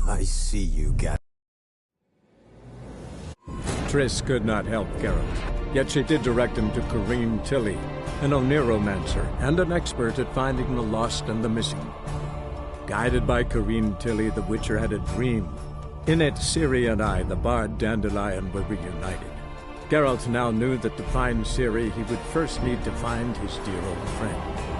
I see you, Gat. Triss could not help Geralt, yet she did direct him to Corinne Tilly, an Oniromancer and an expert at finding the lost and the missing. Guided by Corinne Tilly, the Witcher had a dream. In it, Ciri and I, the bard Dandelion, were reunited. Geralt now knew that to find Ciri, he would first need to find his dear old friend.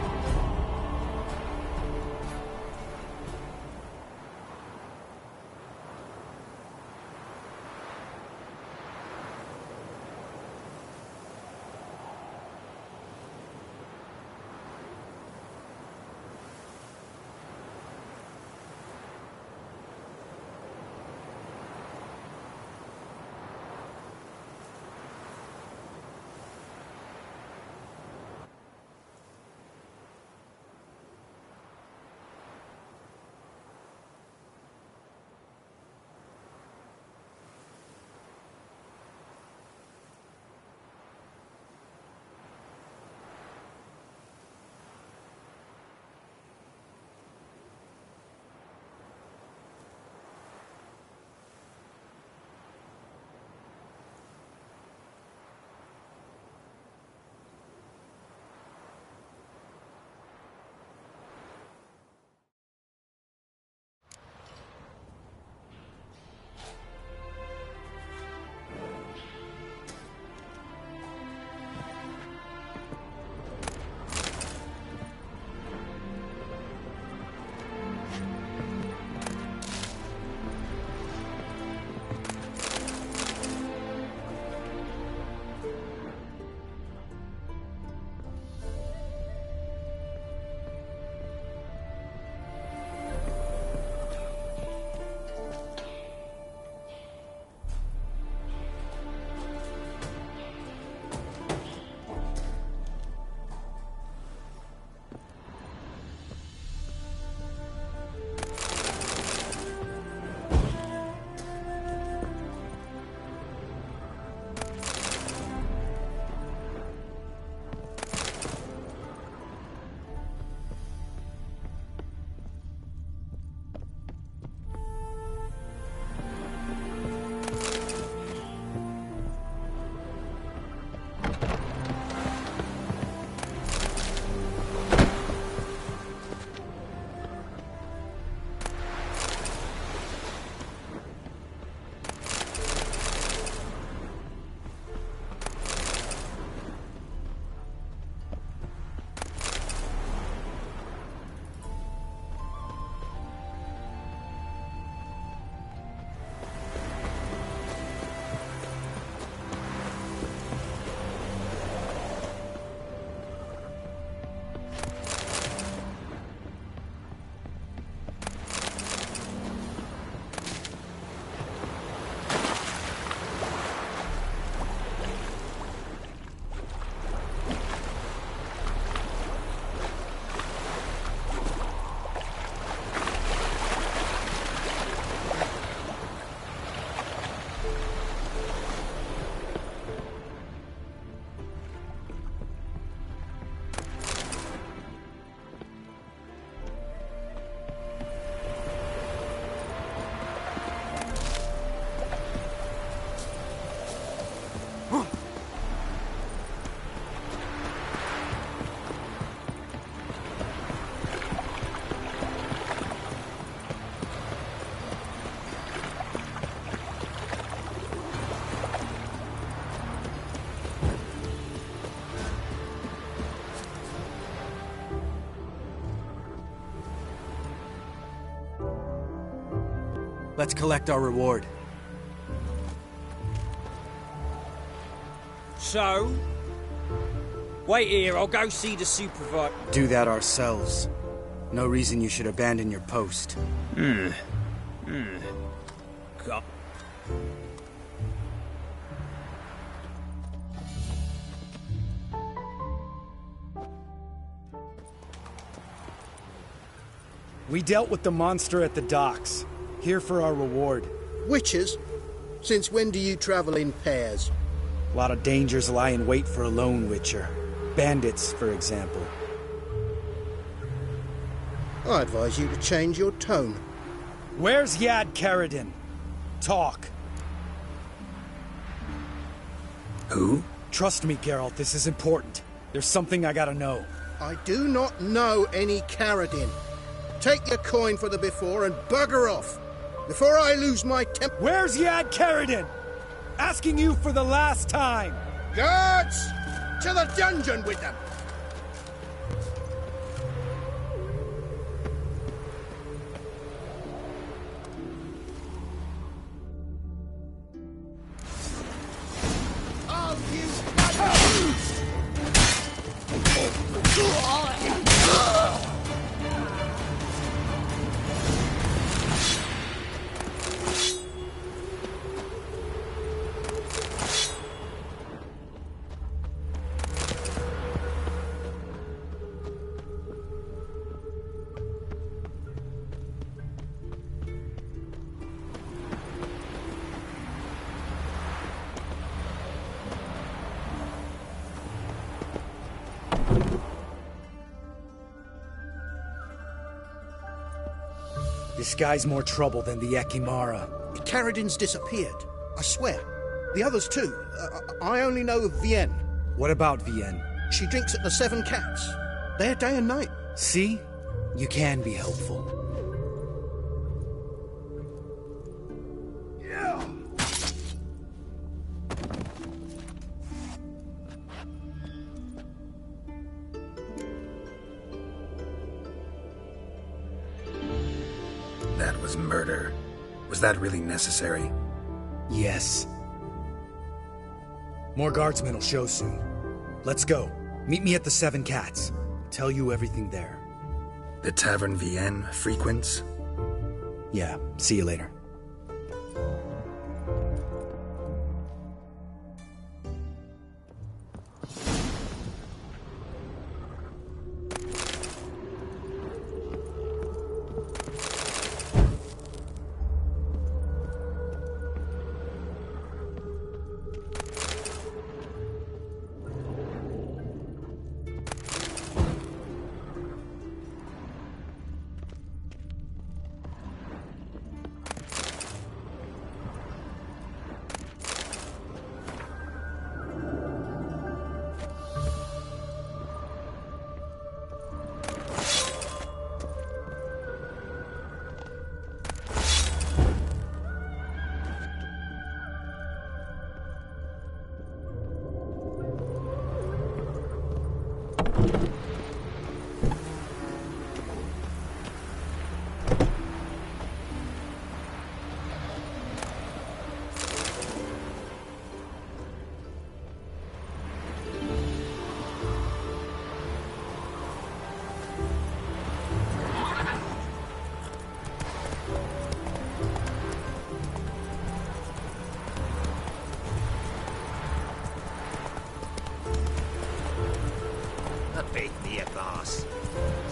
Let's collect our reward. So? Wait here, I'll go see the supervisor. Do that ourselves. No reason you should abandon your post. God. We dealt with the monster at the docks. Here for our reward. Witches? Since when do you travel in pairs? A lot of dangers lie in wait for a lone witcher. Bandits, for example. I advise you to change your tone. Where's Yad Karadin? Talk. Who? Trust me, Geralt, this is important. There's something I gotta know. I do not know any Karadin. Take your coin for the before and bugger off, before I lose my temper. Where's Yad Karadin? Asking you for the last time. Guards! To the dungeon with them! Oh, This guy's more trouble than the Ekimara. Karadin's disappeared. I swear. The others too. I only know of Vienne. What about Vienne? She drinks at the Seven Cats. There day and night. See? You can be helpful. That was murder. Was that really necessary? Yes. More guardsmen will show soon. Let's go. Meet me at the Seven Cats. Tell you everything there. The Tavern Vienne frequents? Yeah, see you later.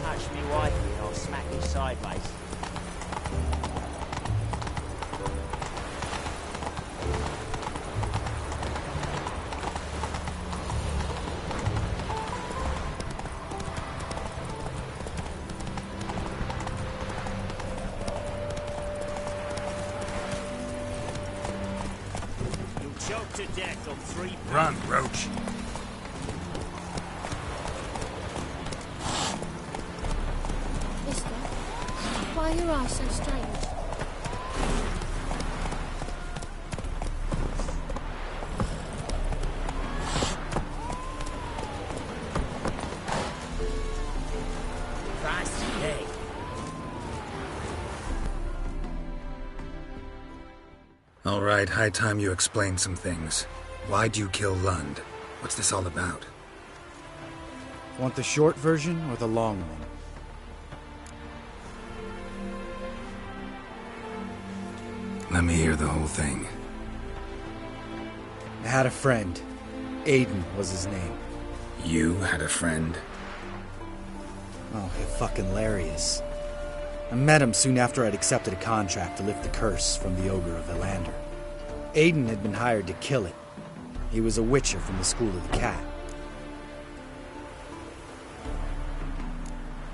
Touch me wifey and I'll smack you sideways. You'll choke to death on 3 Run, Roach. Why are your eyes so strange? All right, high time you explain some things. Why'd you kill Lund? What's this all about? Want the short version or the long one? Let me hear the whole thing. I had a friend. Aiden was his name. You had a friend? Oh, fucking hilarious. I met him soon after I'd accepted a contract to lift the curse from the Ogre of Elander. Aiden had been hired to kill it. He was a witcher from the School of the Cat.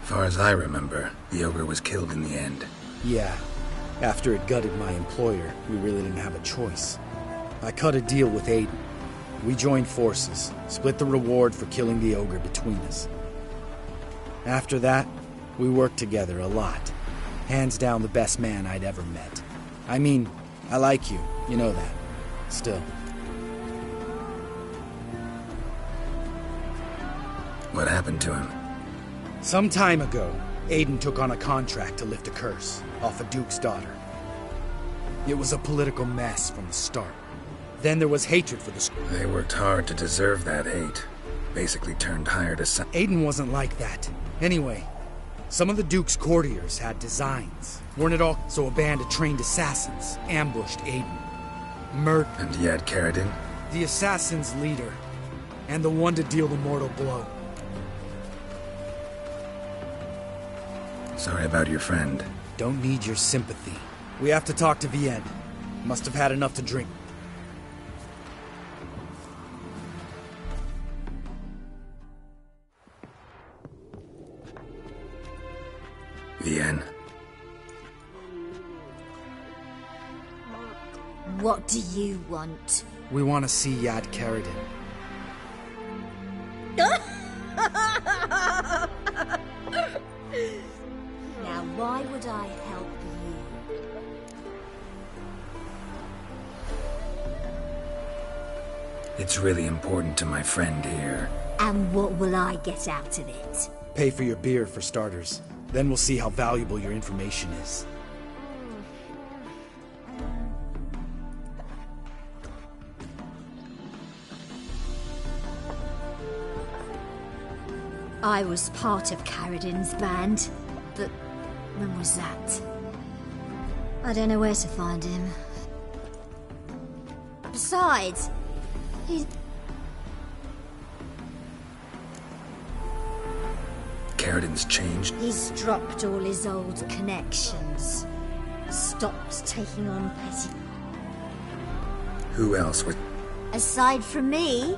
Far as I remember, the ogre was killed in the end. Yeah. After it gutted my employer, we really didn't have a choice. I cut a deal with Aiden. We joined forces, split the reward for killing the ogre between us. After that, we worked together a lot. Hands down the best man I'd ever met. I mean, I like you, you know that. Still. What happened to him? Some time ago, Aiden took on a contract to lift a curse off a duke's daughter. It was a political mess from the start. Then there was hatred for the school. They worked hard to deserve that hate. Basically turned hired assassins. Aiden wasn't like that. Anyway, some of the duke's courtiers had designs. Weren't it all? So a band of trained assassins ambushed Aiden. Murdered. And yet Carradine? The assassin's leader. And the one to deal the mortal blow. Sorry about your friend. Don't need your sympathy. We have to talk to Vienne. Must have had enough to drink. Vienne. What do you want? We want to see Yad Carradine. Now, why would I help you? It's really important to my friend here. And what will I get out of it? Pay for your beer, for starters. Then we'll see how valuable your information is. I was part of Carradine's band, but when was that? I don't know where to find him. Besides, he's... Carradine's changed. He's dropped all his old connections. Stopped taking on petty... Who else was... Aside from me,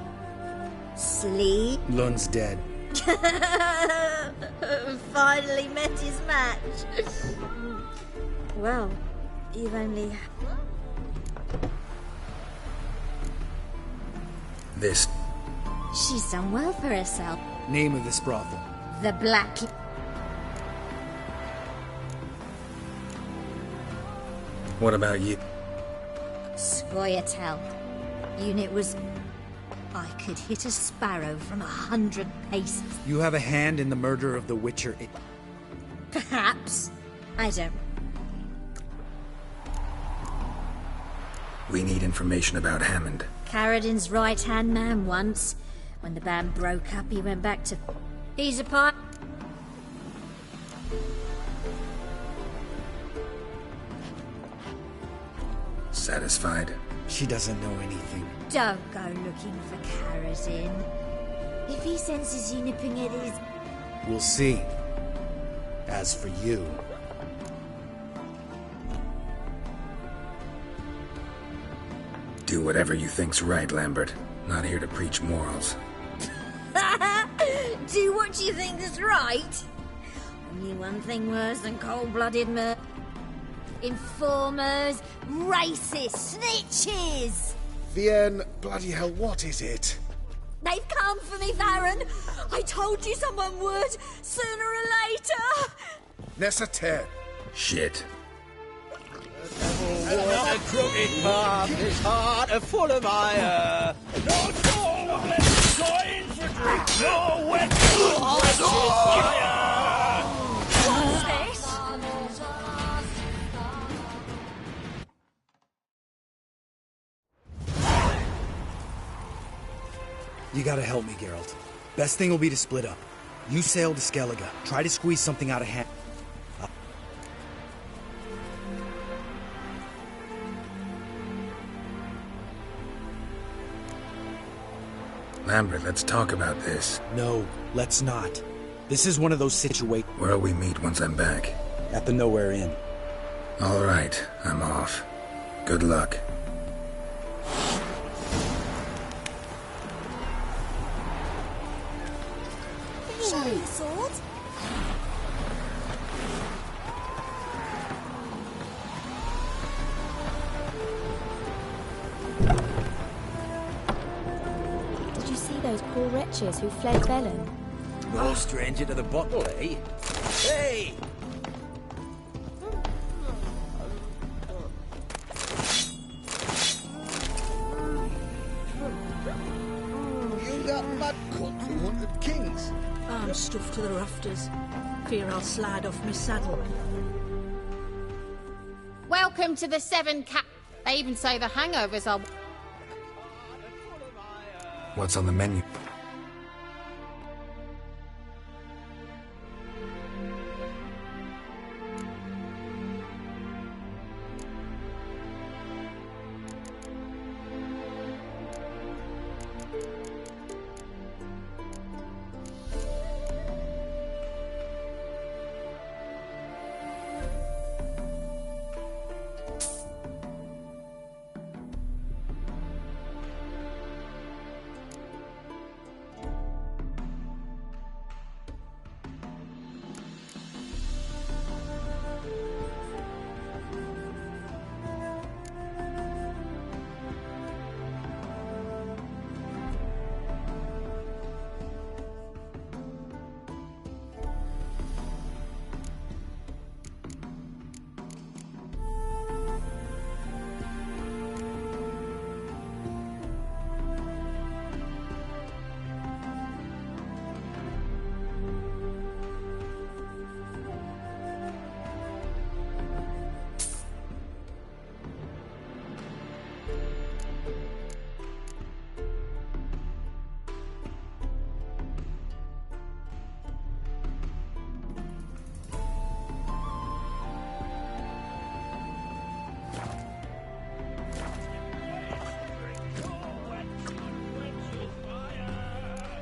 Slee. Lund's dead. Finally met his match. Well, you've only... This... She's done well for herself. Name of this brothel. The Black... What about you? Scoia'tael. Unit was... I could hit a sparrow from 100 paces. You have a hand in the murder of the Witcher. Perhaps. I don't... We need information about Hammond. Carradine's right-hand man once. When the band broke up, he went back to... He's a part... Satisfied? She doesn't know anything. Don't go looking for Carradine. If he senses you nipping at his... We'll see. As for you... Do whatever you think's right, Lambert. Not here to preach morals. Do what you think is right? Only one thing worse than cold-blooded murder. Informers, racists, snitches! Vienne, bloody hell, what is it? They've come for me, Baron! I told you someone would, sooner or later! Nessater. Shit. A crooked path is hard and full of ire. No storm of let's go in for drink. No wet fire. What's this? You gotta help me, Geralt. Best thing will be to split up. You sail to Skellige. Try to squeeze something out of hand. Lambert, let's talk about this. No, let's not. This is one of those situations... Where'll we meet once I'm back? At the Nowhere Inn. All right, I'm off. Good luck. Show me the sword. witches who fled Velen. No stranger to the bottle, eh? Hey! You got mad cunts who hunted kings. I'm stuffed to the rafters. Fear I'll slide off my saddle. Welcome to the Seven Cap. They even say the hangovers are... What's on the menu?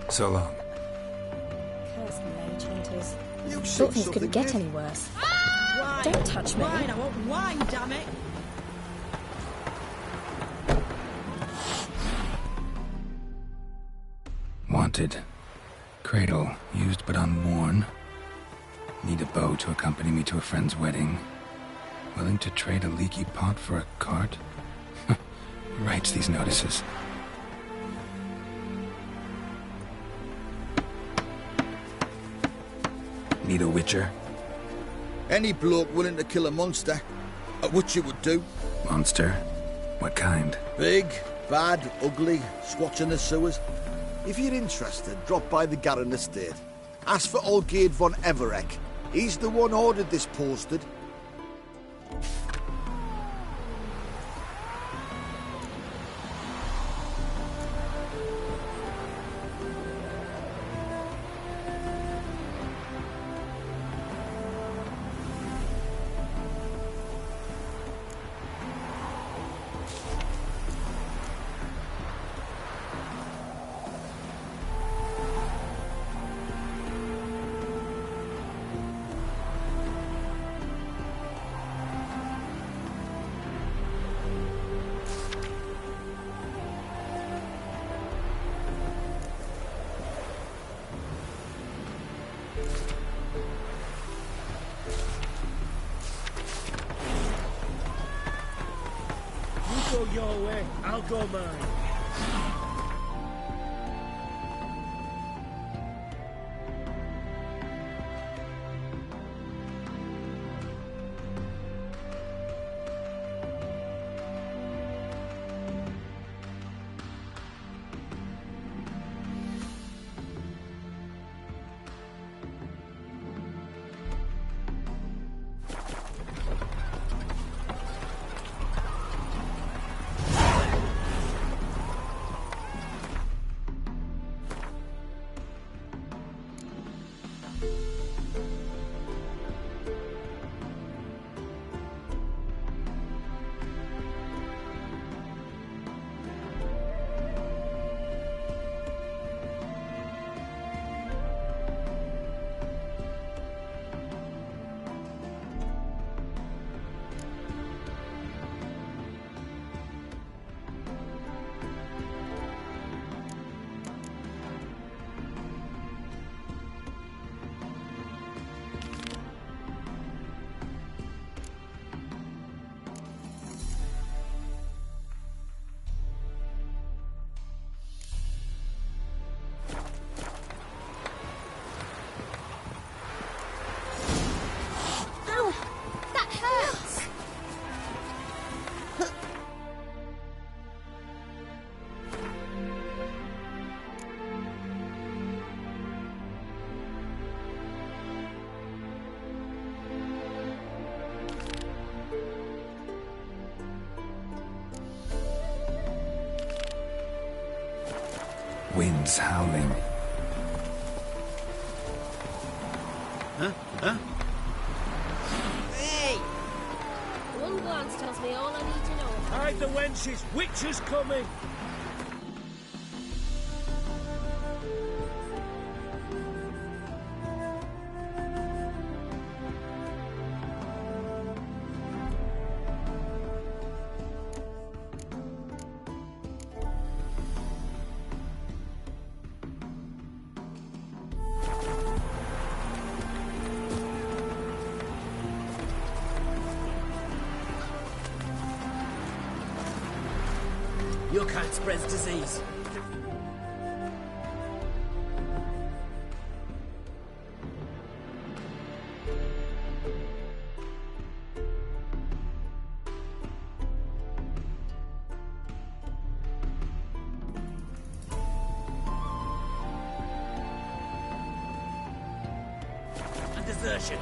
So long. Curse the mage hunters. You Thought see things couldn't get something, any worse. Wine. Don't touch me. Wine, I want wine, damn it. Wanted. Cradle, used but unworn. Need a bow to accompany me to a friend's wedding. Willing to trade a leaky pot for a cart? Who writes these notices? Need a witcher? Any bloke willing to kill a monster, what you would do. Monster? What kind? Big, bad, ugly, squatching the sewers. If you're interested, drop by the Garren estate. Ask for Olgierd von Everek. He's the one ordered this posted. Go your way, I'll go mine. wind's howling. Huh? Hey! One glance tells me all I need to know. Hide the wenches! Witcher's coming! You can't spread disease. And desertion.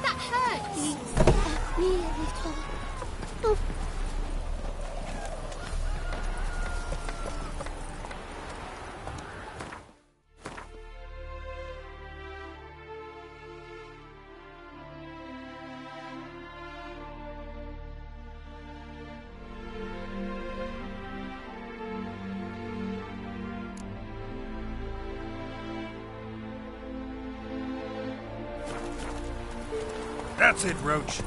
That hurts! Me a little. That's it, Roach.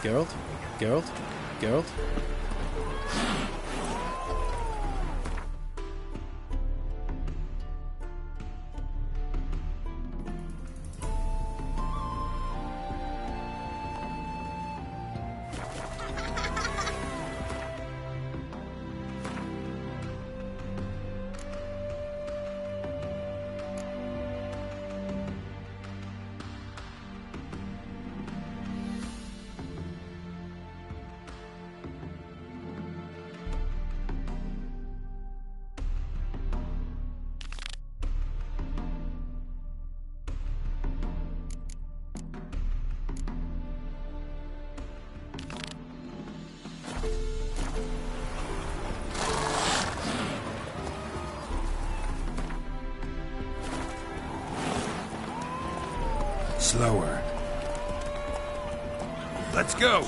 Geralt? Geralt? Geralt? Slower. Let's go!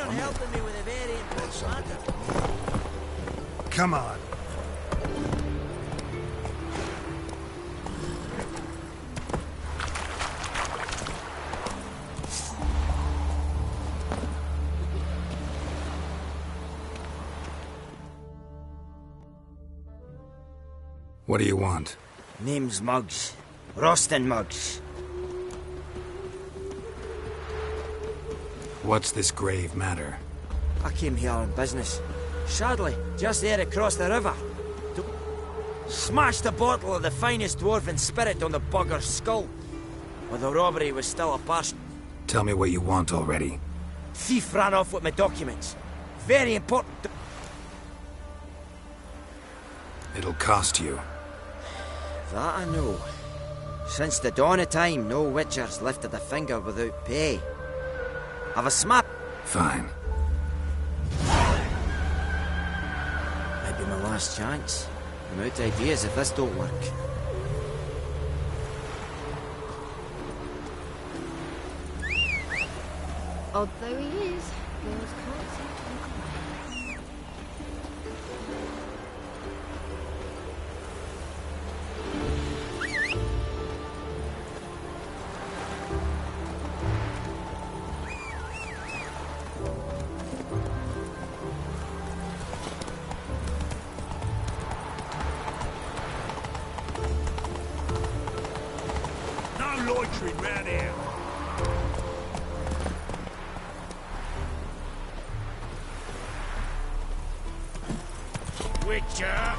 You're helping me with a very important matter. Come on. What do you want? Name's Muggs. Rostin Muggs. What's this grave matter? I came here on business. Sadly, just there across the river. Smashed a bottle of the finest dwarven spirit on the bugger's skull. But the robbery was still a partial. Tell me what you want already. Thief ran off with my documents. Very important. It'll cost you. That I know. Since the dawn of time, no witcher's lifted a finger without pay. Have a smap. Fine. Might be my last chance. I'm out of ideas if this don't work. Although he is, girls can't seem to look away. No loitering round here. Witcher!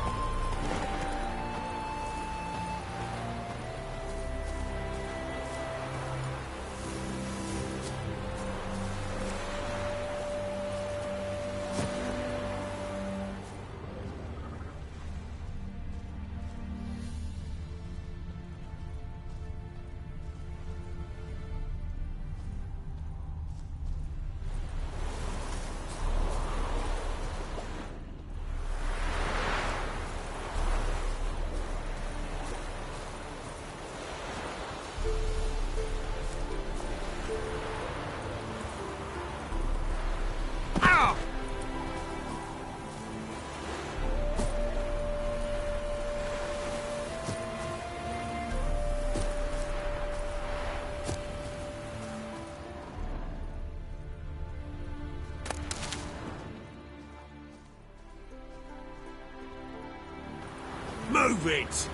Move it!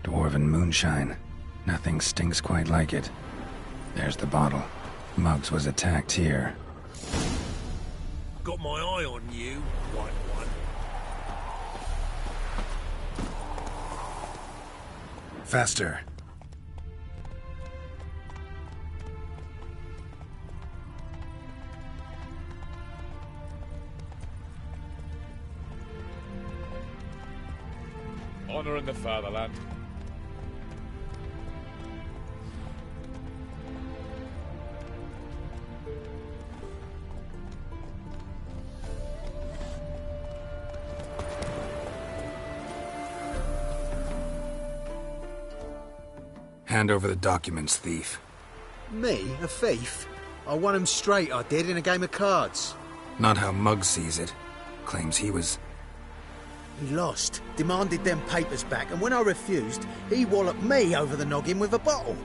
Dwarven moonshine. Nothing stinks quite like it. There's the bottle. Muggs was attacked here. Got my eye on you, white one. Faster. Honor in the fatherland. Hand over the documents, thief. Me? A thief? I won him straight, I did, in a game of cards. Not how Muggs sees it. Claims he was... He lost, demanded them papers back, and when I refused, he walloped me over the noggin with a bottle.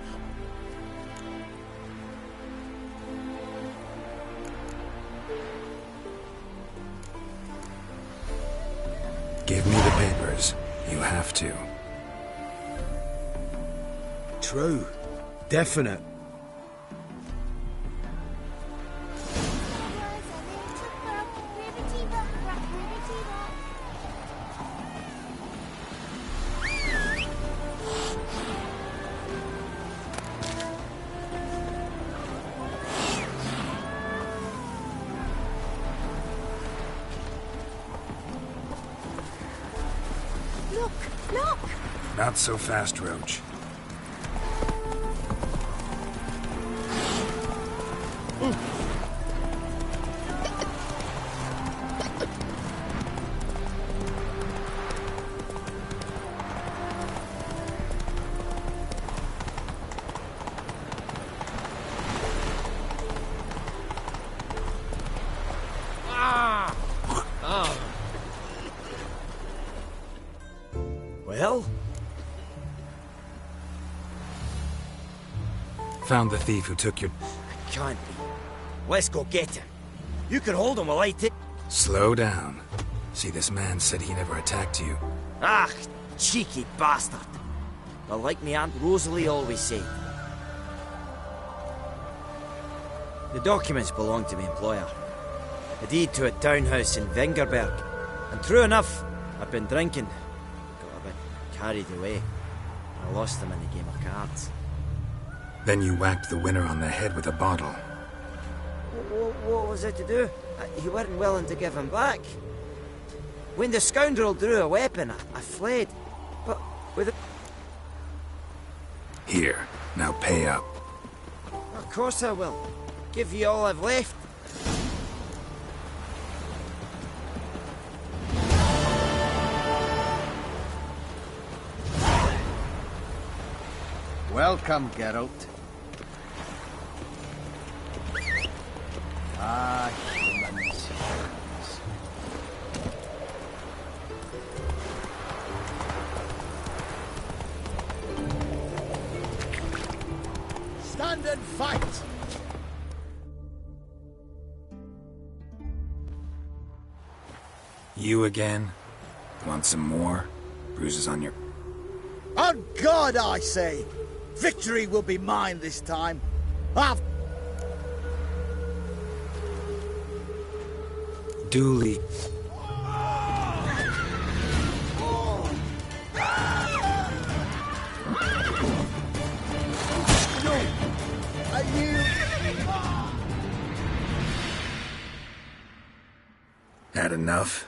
Give me the papers. You have to. True. Definite. Look! Look! Not so fast, Roach. Well? Found the thief who took your... Can't be. Let's go get him. You can hold him while I take... Slow down. See, this man said he never attacked you. Ah, cheeky bastard. But like me Aunt Rosalie always said. The documents belong to my employer. A deed to a townhouse in Vingerberg. And true enough, I've been drinking. Got a bit carried away. I lost them in a game of cards. Then you whacked the winner on the head with a bottle. What was I to do? You weren't willing to give him back. When the scoundrel drew a weapon, I fled. But with a... Here, now pay up. Of course I will. Give you all I've left. Welcome, Geralt. Ah, humans. Stand and fight! You again? Want some more? Bruises on your... On God, I say! Victory will be mine this time. I've... Duly... Had enough?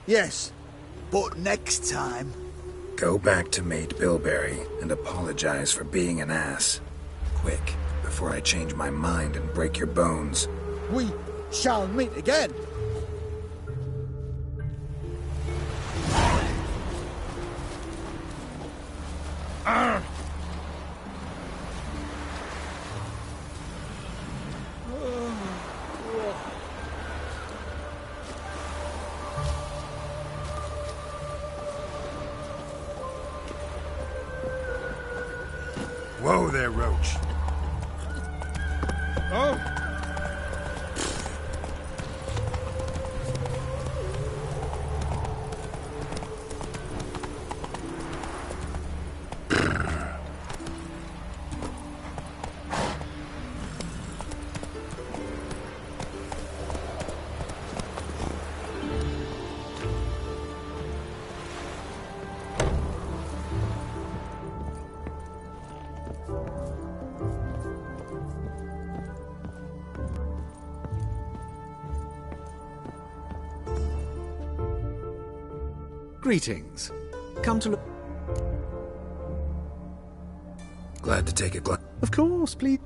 Yes, but next time... Go back to Mate Bilberry and apologize for being an ass. Quick, before I change my mind and break your bones. We shall meet again. Whoa there, Roach. Oh! Greetings. Come to look... Glad to take a glass. Of course, please.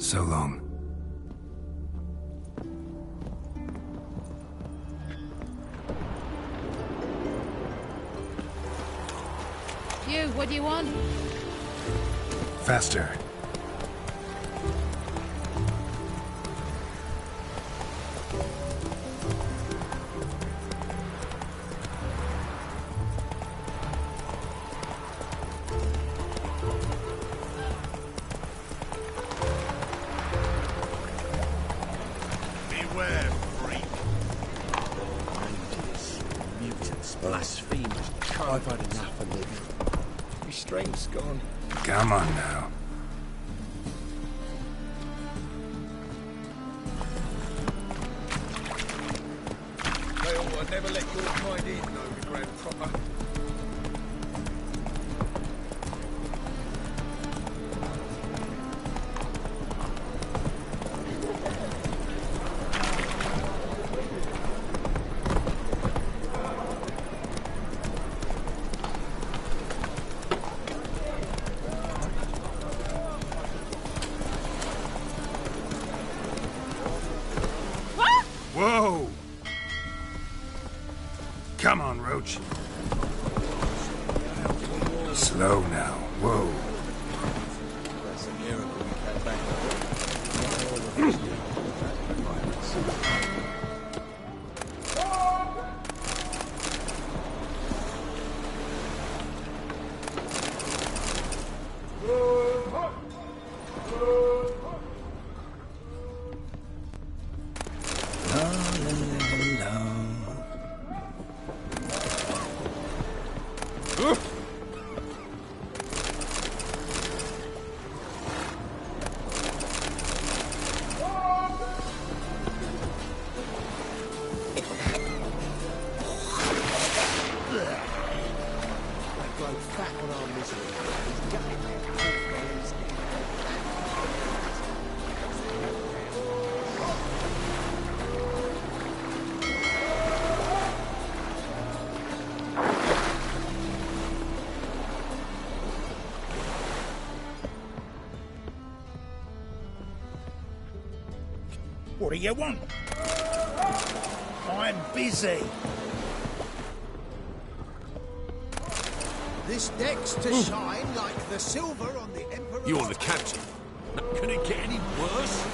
So long. You, what do you want? Faster. Beware, freak. Rangers, mutants, blasphemers. I've had enough of living. Your strength's gone. Come on now. Well, I never let your kind in, know the grand proper. Whoa! Come on, Roach. Slow now. Whoa. That's a miracle we came back. What do you want? I'm busy. This deck's to shine like the silver on the Emperor's... You're the captain. Can it get any worse?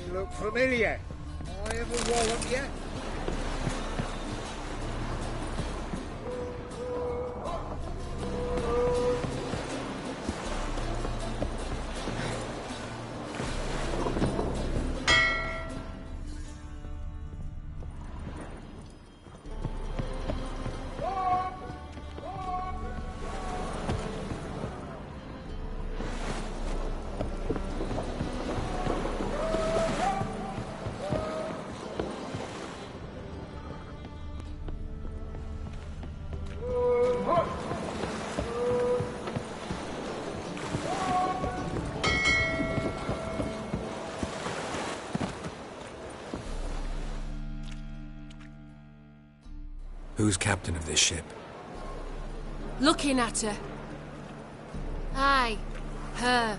You look familiar. I ever wallop yet? Who's captain of this ship? Looking at her. Aye, her.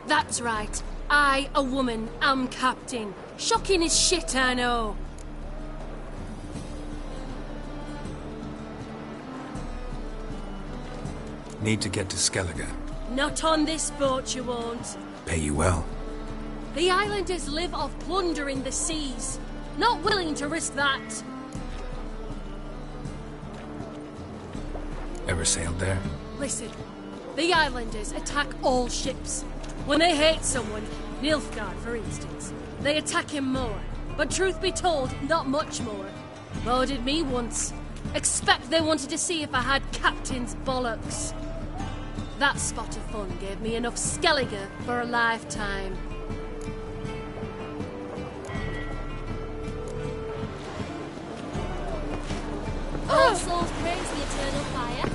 That's right. I, a woman, am captain. Shocking as shit, I know. Need to get to Skellige. Not on this boat, you won't. Pay you well. The islanders live off plundering the seas. Not willing to risk that. Ever sailed there? Listen, the islanders attack all ships. When they hate someone, Nilfgaard for instance, they attack him more. But truth be told, not much more. Boarded me once. Expect they wanted to see if I had Captain's bollocks. That spot of fun gave me enough Skellige for a lifetime. All souls praise the eternal fire.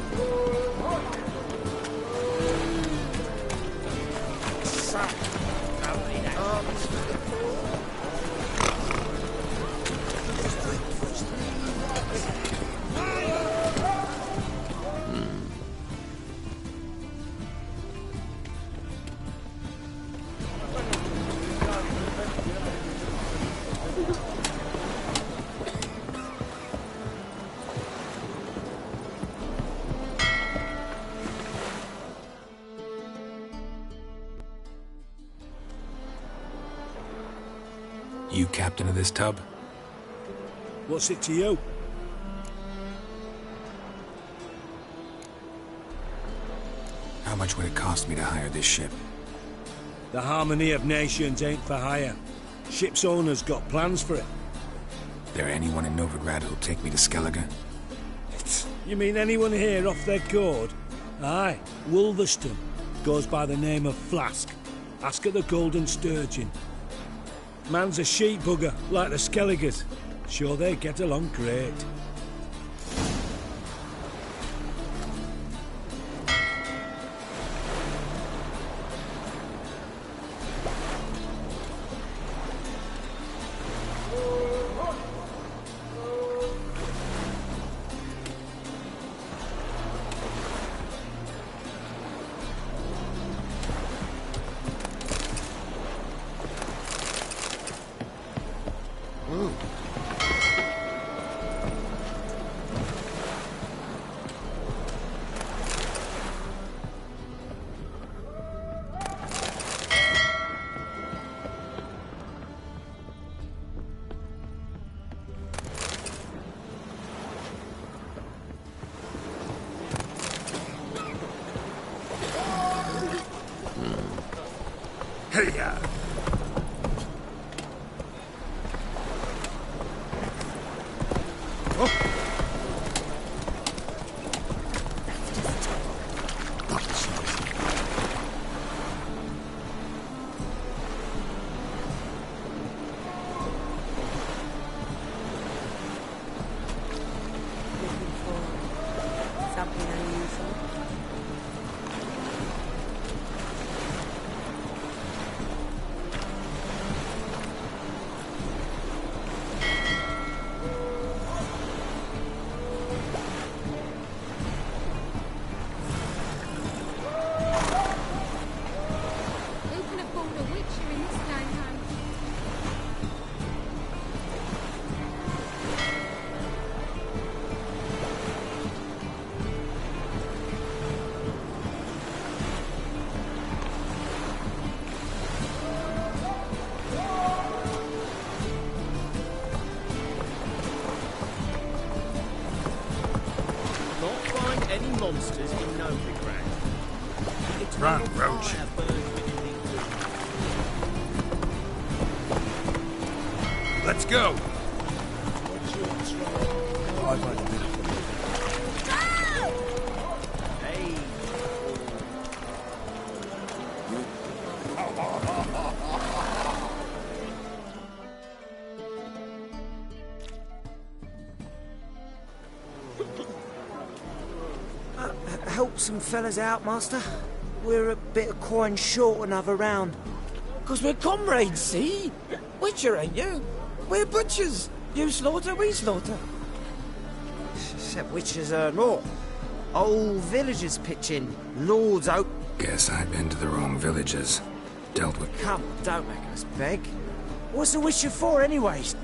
You captain of this tub? What's it to you? How much would it cost me to hire this ship? The harmony of nations ain't for hire. Ship's owner's got plans for it. There anyone in Novigrad who'll take me to Skellige? You mean anyone here off their cord? Aye, Wolverston. Goes by the name of Flask. Ask at the Golden Sturgeon. Man's a sheep bugger, like the Skelligers. Sure they get along great. Hey-ya! Something unusual. Who can afford a witcher in this day and age? Not find any monsters in Novigrad. Run, Roach. Fire burns within these Let's go! Hey. Help some fellas out, Master. We're a bit of coin short another round. 'Cause we're comrades, see? Witcher, ain't you? We're butchers. You slaughter, we slaughter. Except witches are raw. Old villagers pitch in. Lords out. Guess I've been to the wrong villages. Dealt with... Come, don't make us beg. What's the witcher for, anyways?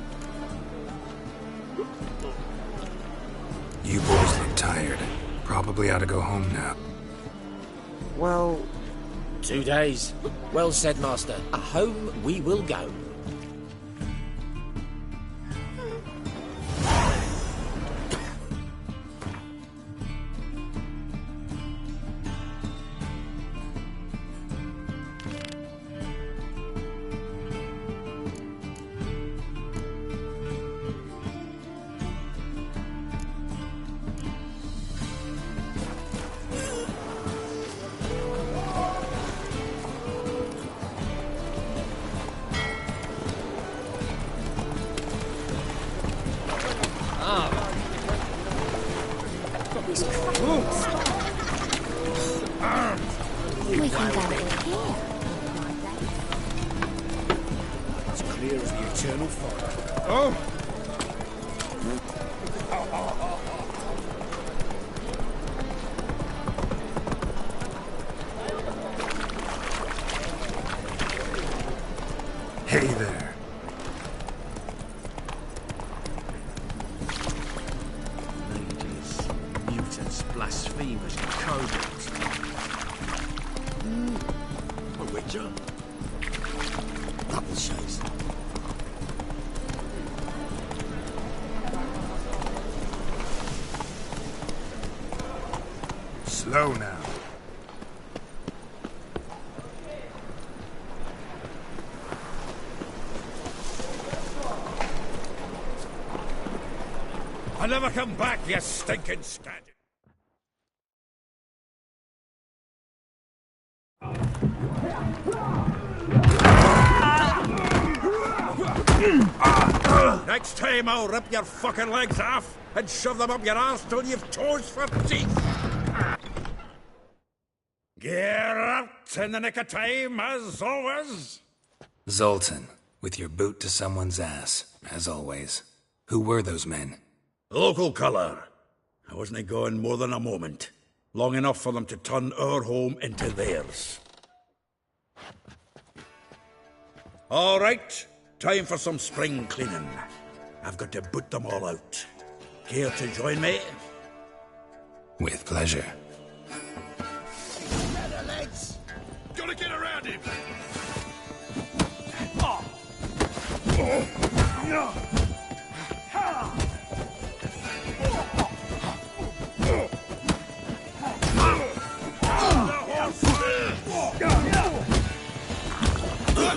You boys look tired. Probably ought to go home now. Well... 2 days. Well said, Master. Home we will go. clear as the eternal fire. Oh! Hey there. Ladies, mutants, blasphemers, cowards. A witcher? Apple shades. Slow now. I'll never come back, you stinking scad. Next time I'll rip your fucking legs off and shove them up your arse till you've toes for teeth. Get out in the nick of time, as always. Zoltan, with your boot to someone's ass, as always. Who were those men? Local colour. I wasn't gone more than a moment. Long enough for them to turn our home into theirs. All right, time for some spring cleaning. I've got to boot them all out. Care to join me? With pleasure. Better legs! Gotta get around him!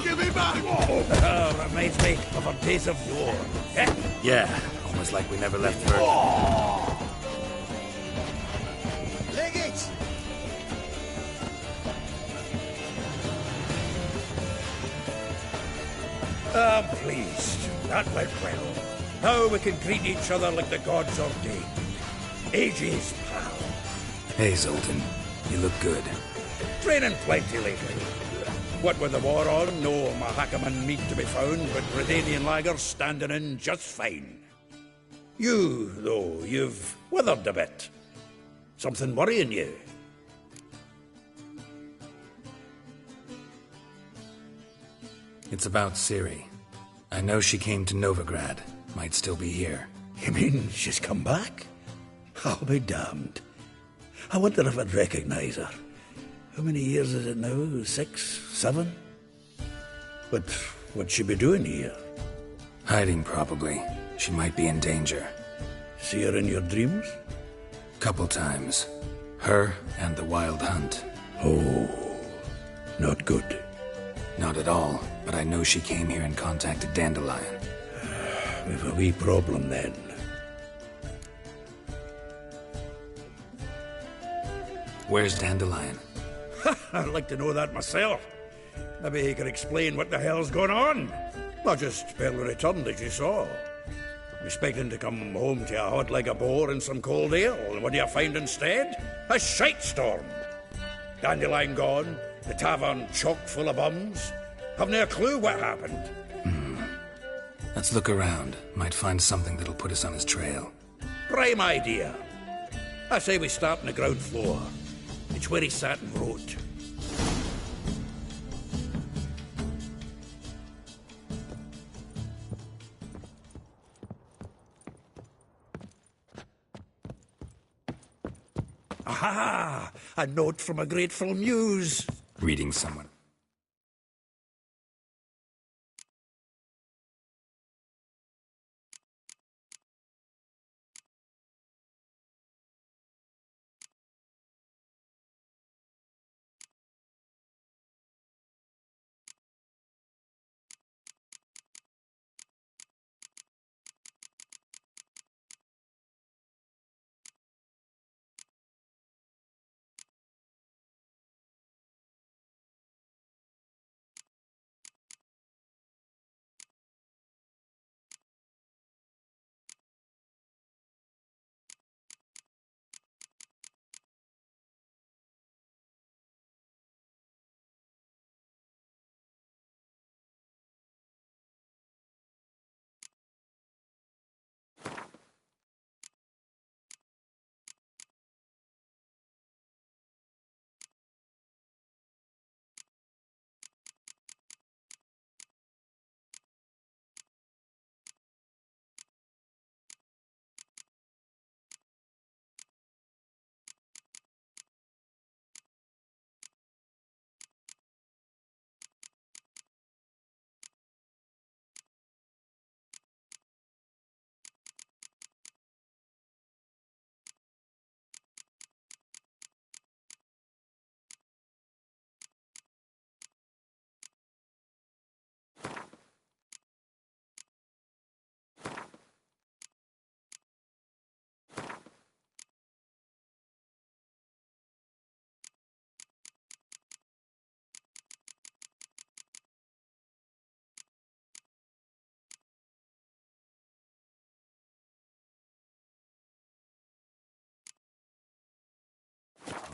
Give me back! Reminds me of our days of yore. Yeah, almost like we never left Virgin. Leg it! I'm pleased. That went well. Now we can greet each other like the gods ordained. Ages, pal. Hey, Zoltan. You look good. Training plenty lately. What with the war on, no Mahakaman meat to be found, but Redanian lagers standing in just fine. You, though, you've withered a bit. Something worrying you? It's about Ciri. I know she came to Novigrad. Might still be here. You mean she's come back? I'll be damned. I wonder if I'd recognize her. How many years is it now? 6, 7? But what'd she be doing here? Hiding, probably. She might be in danger. See her in your dreams? Couple times. Her and the Wild Hunt. Oh, not good. Not at all, but I know she came here and contacted Dandelion. We've a wee problem then. Where's Dandelion? I'd like to know that myself. Maybe he could explain what the hell's going on. Not just barely returned, as you saw. Expecting to come home to a hot like a boar and some cold ale, and what do you find instead? A shite storm. Dandelion gone, the tavern chock full of bums. Haven't a clue what happened. Let's look around. Might find something that'll put us on his trail. Prime idea. I say we start on the ground floor. It's where he sat and wrote. Aha! A note from a grateful muse. Reading someone.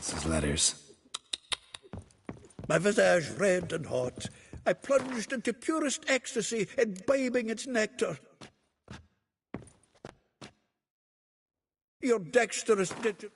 His letters. My visage red and hot, I plunged into purest ecstasy, imbibing its nectar. Your dexterous digit.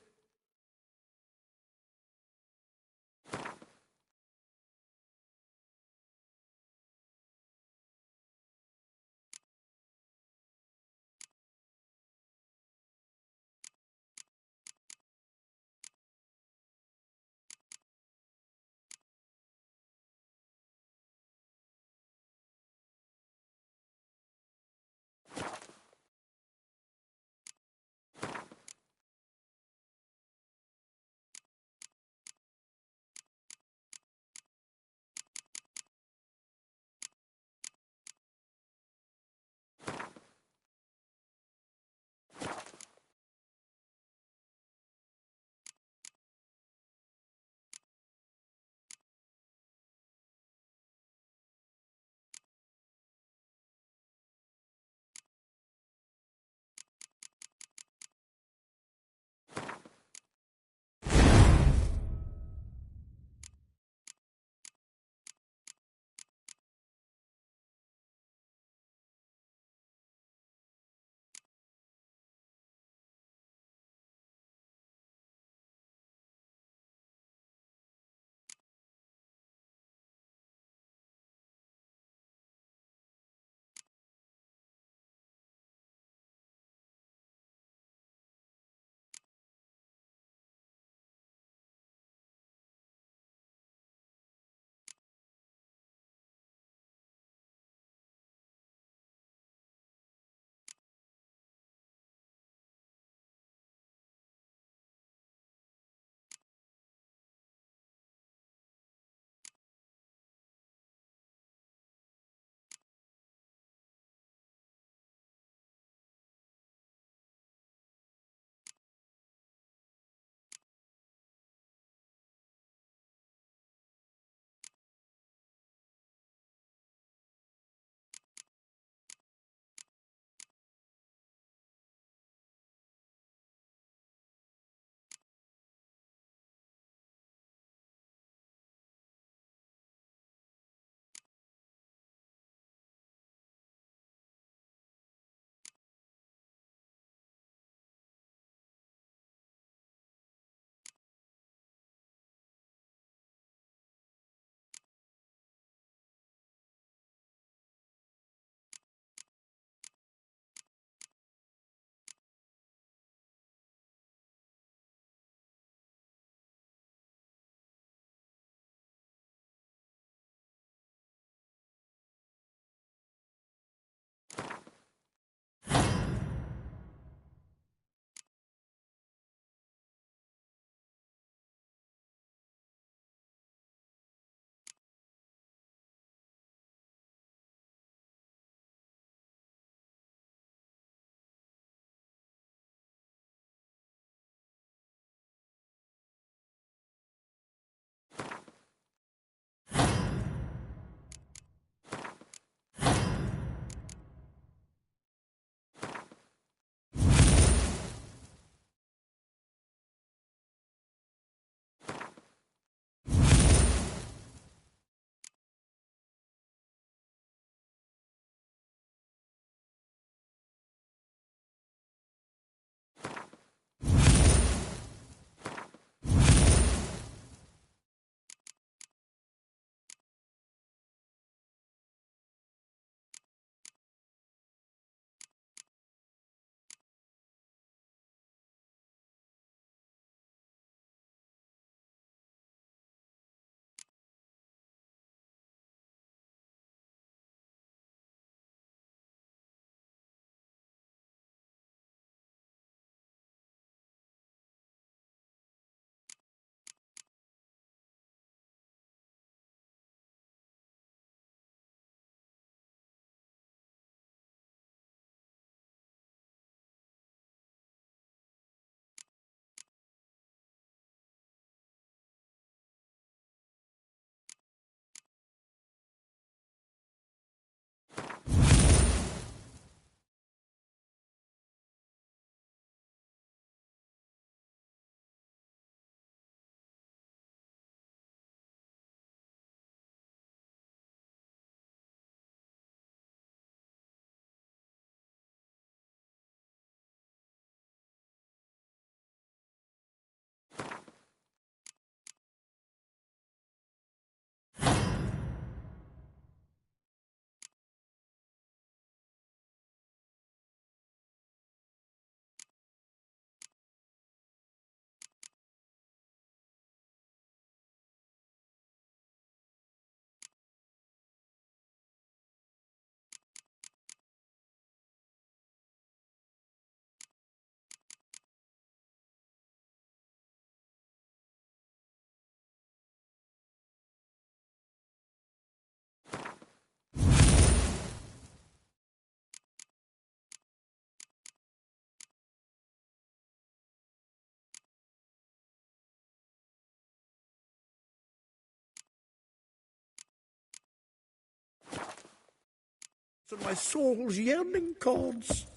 To my soul's yearning chords.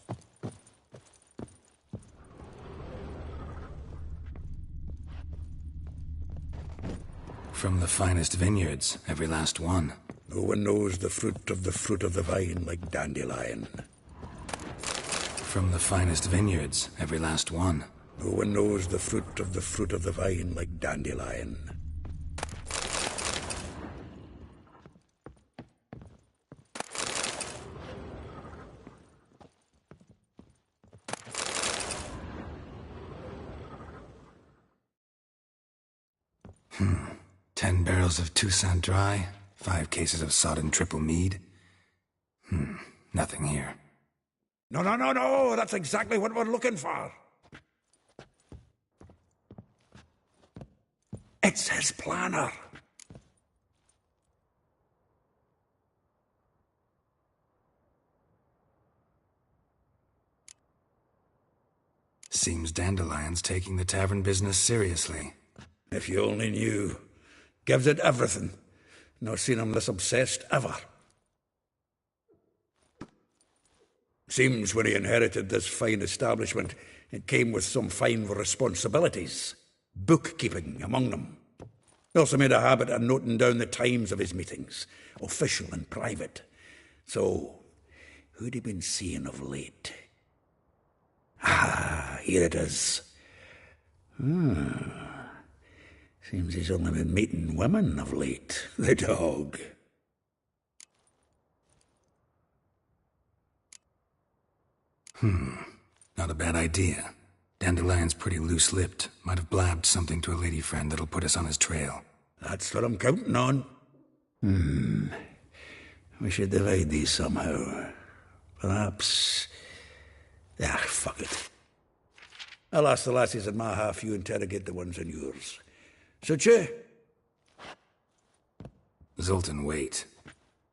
From the finest vineyards, every last one. No one knows the fruit of the vine like dandelion. From the finest vineyards, every last one. No one knows the fruit of the vine like dandelion. Hmm. 10 barrels of Toussaint Dry, 5 cases of sodden triple mead. Nothing here. No, that's exactly what we're looking for. It's his planner. Seems Dandelion's taking the tavern business seriously. If you only knew. Gives it everything. Not seen him this obsessed ever. Seems when he inherited this fine establishment, it came with some fine responsibilities. Bookkeeping among them. He also made a habit of noting down the times of his meetings, official and private. So, who'd he been seeing of late? Ah, here it is. Seems he's only been meeting women of late, the dog. Not a bad idea. Dandelion's pretty loose-lipped. Might have blabbed something to a lady friend that'll put us on his trail. That's what I'm counting on. We should divide these somehow. Perhaps... fuck it. I'll ask the lassies in my half, you interrogate the ones in yours. Suche? Zoltan, wait.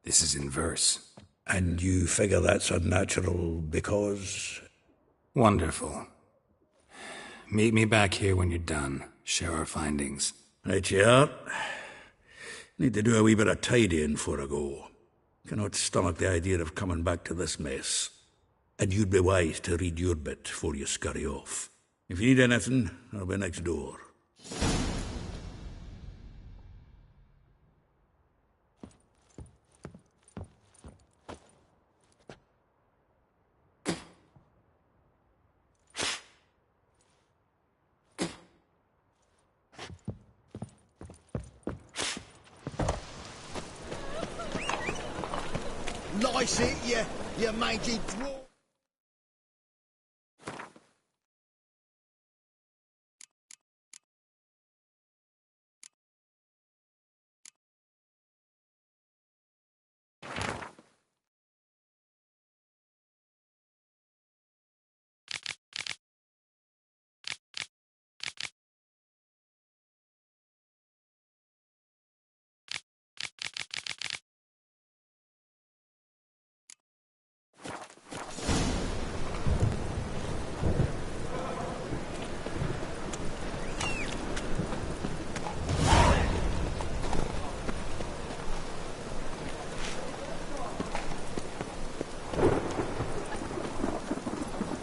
This is in verse. And you figure that's unnatural because... Wonderful. Meet me back here when you're done. Share our findings. Right you are. Need to do a wee bit of tidying before I go. Cannot stomach the idea of coming back to this mess. And you'd be wise to read your bit before you scurry off. If you need anything, I'll be next door. Lice it, you mangy draw.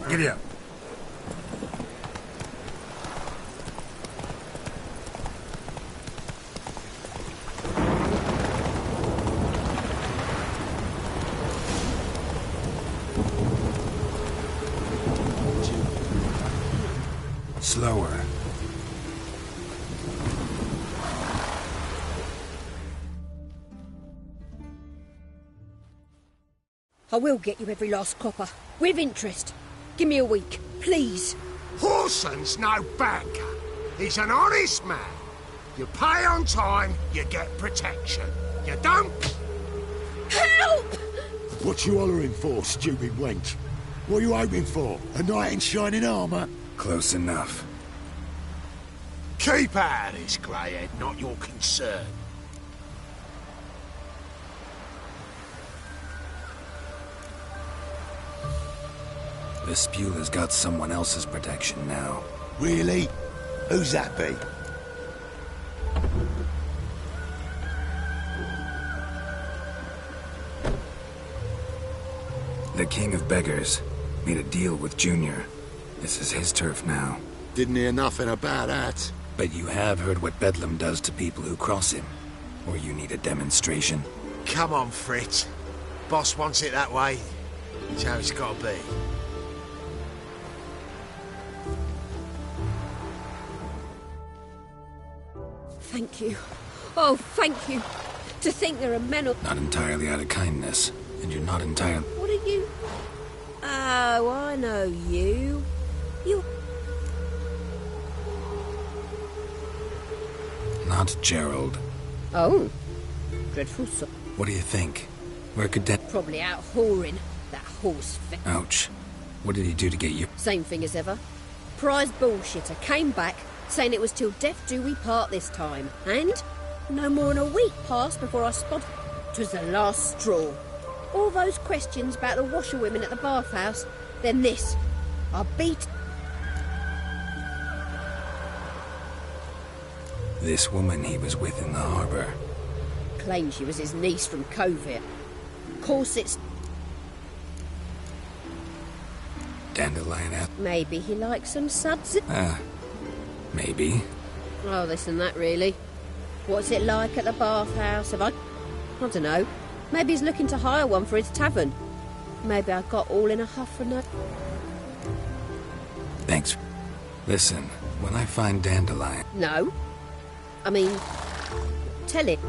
Giddy up. Slower. I will get you every last copper, with interest. Give me a week, please. Horson's no banker. He's an honest man. You pay on time, you get protection. You don't... Help! What you hollering for, stupid wench? What are you hoping for? A knight in shining armour? Close enough. Keep out of this, greyhead, not your concern. The Spewler's got someone else's protection now. Really? Who's that be? The King of Beggars made a deal with Junior. This is his turf now. Didn't hear nothing about that. But you have heard what Bedlam does to people who cross him. Or you need a demonstration? Come on, Fritz. Boss wants it that way. It's how it's got to be. Thank you. Oh, thank you. To think there are men of... Not entirely out of kindness. And you're not entirely... What are you... Oh, I know you. You... Not Gerald. Oh. Dreadful so... What do you think? Where could that... Probably out whoring. That horse... Ouch. What did he do to get you? Same thing as ever. Prize bullshitter came back, saying it was till death do we part this time. And no more than a week passed before I spotted... 'Twas the last straw. All those questions about the washerwomen at the bathhouse, then this. I beat... This woman he was with in the harbour. Claimed she was his niece from Covert. Course it's... Dandelion out. Maybe he likes some suds... Maybe. Oh, this and that, really. What's it like at the bathhouse? Have I don't know. Maybe he's looking to hire one for his tavern. Maybe I got all in a huff for no... Thanks. Listen, when I find Dandelion... No. I mean... Tell it.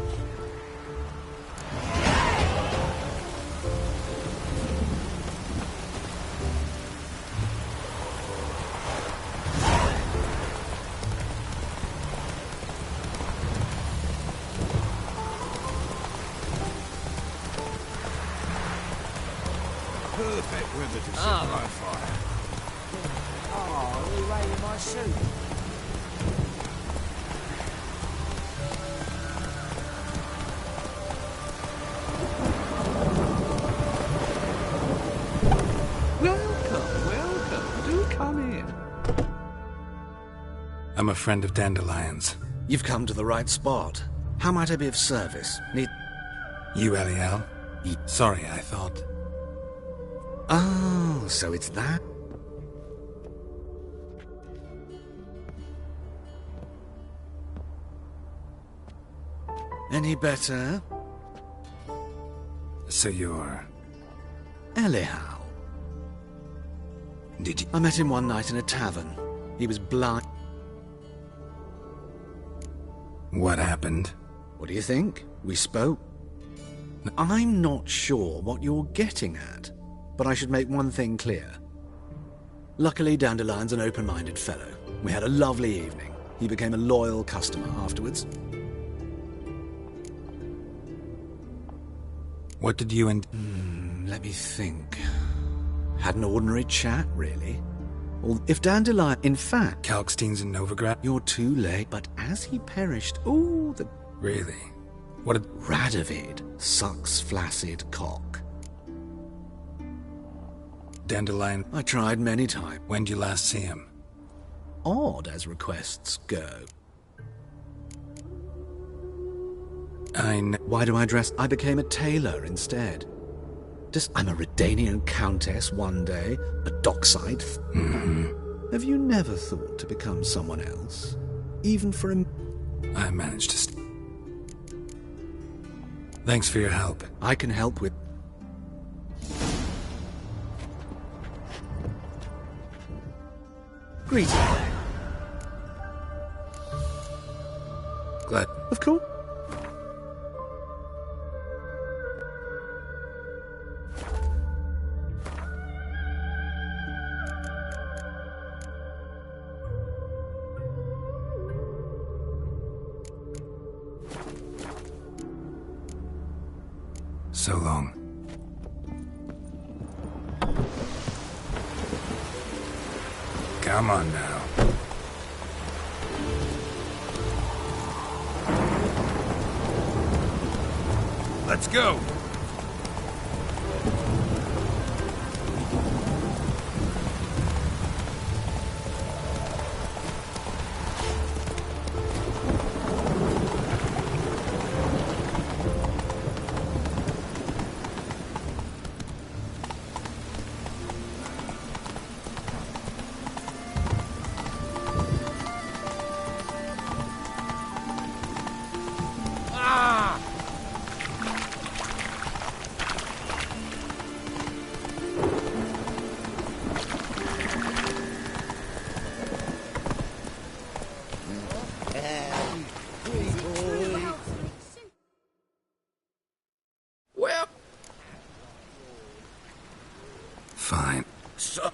Perfect weather to sit by a fire. Oh, we raided my suit. Welcome. Do come in. I'm a friend of Dandelion's. You've come to the right spot. How might I be of service? Need... You, Eliel? Sorry, I thought... Oh, so it's that? Any better? So you're... Eliel. Did you... I met him one night in a tavern. He was blind. What happened? What do you think? We spoke. I'm not sure what you're getting at, but I should make one thing clear. Luckily, Dandelion's an open-minded fellow. We had a lovely evening. He became a loyal customer afterwards. What did you and... Let me think. Had an ordinary chat, really. Well, if Dandelion... In fact... Kalkstein's in Novigrad? You're too late, but as he perished... Oh, the... Really? What did... Radovid sucks flaccid cock. Dandelion... I tried many times. When'd you last see him? Odd as requests go. Why do I dress? I became a tailor instead. I'm a Redanian countess one day, a dockside. Have you never thought to become someone else? Even for a... I managed to... Thanks for your help. I can help with... Greetings. Glad. Of course. So long. Come on now. Let's go. Fine. So...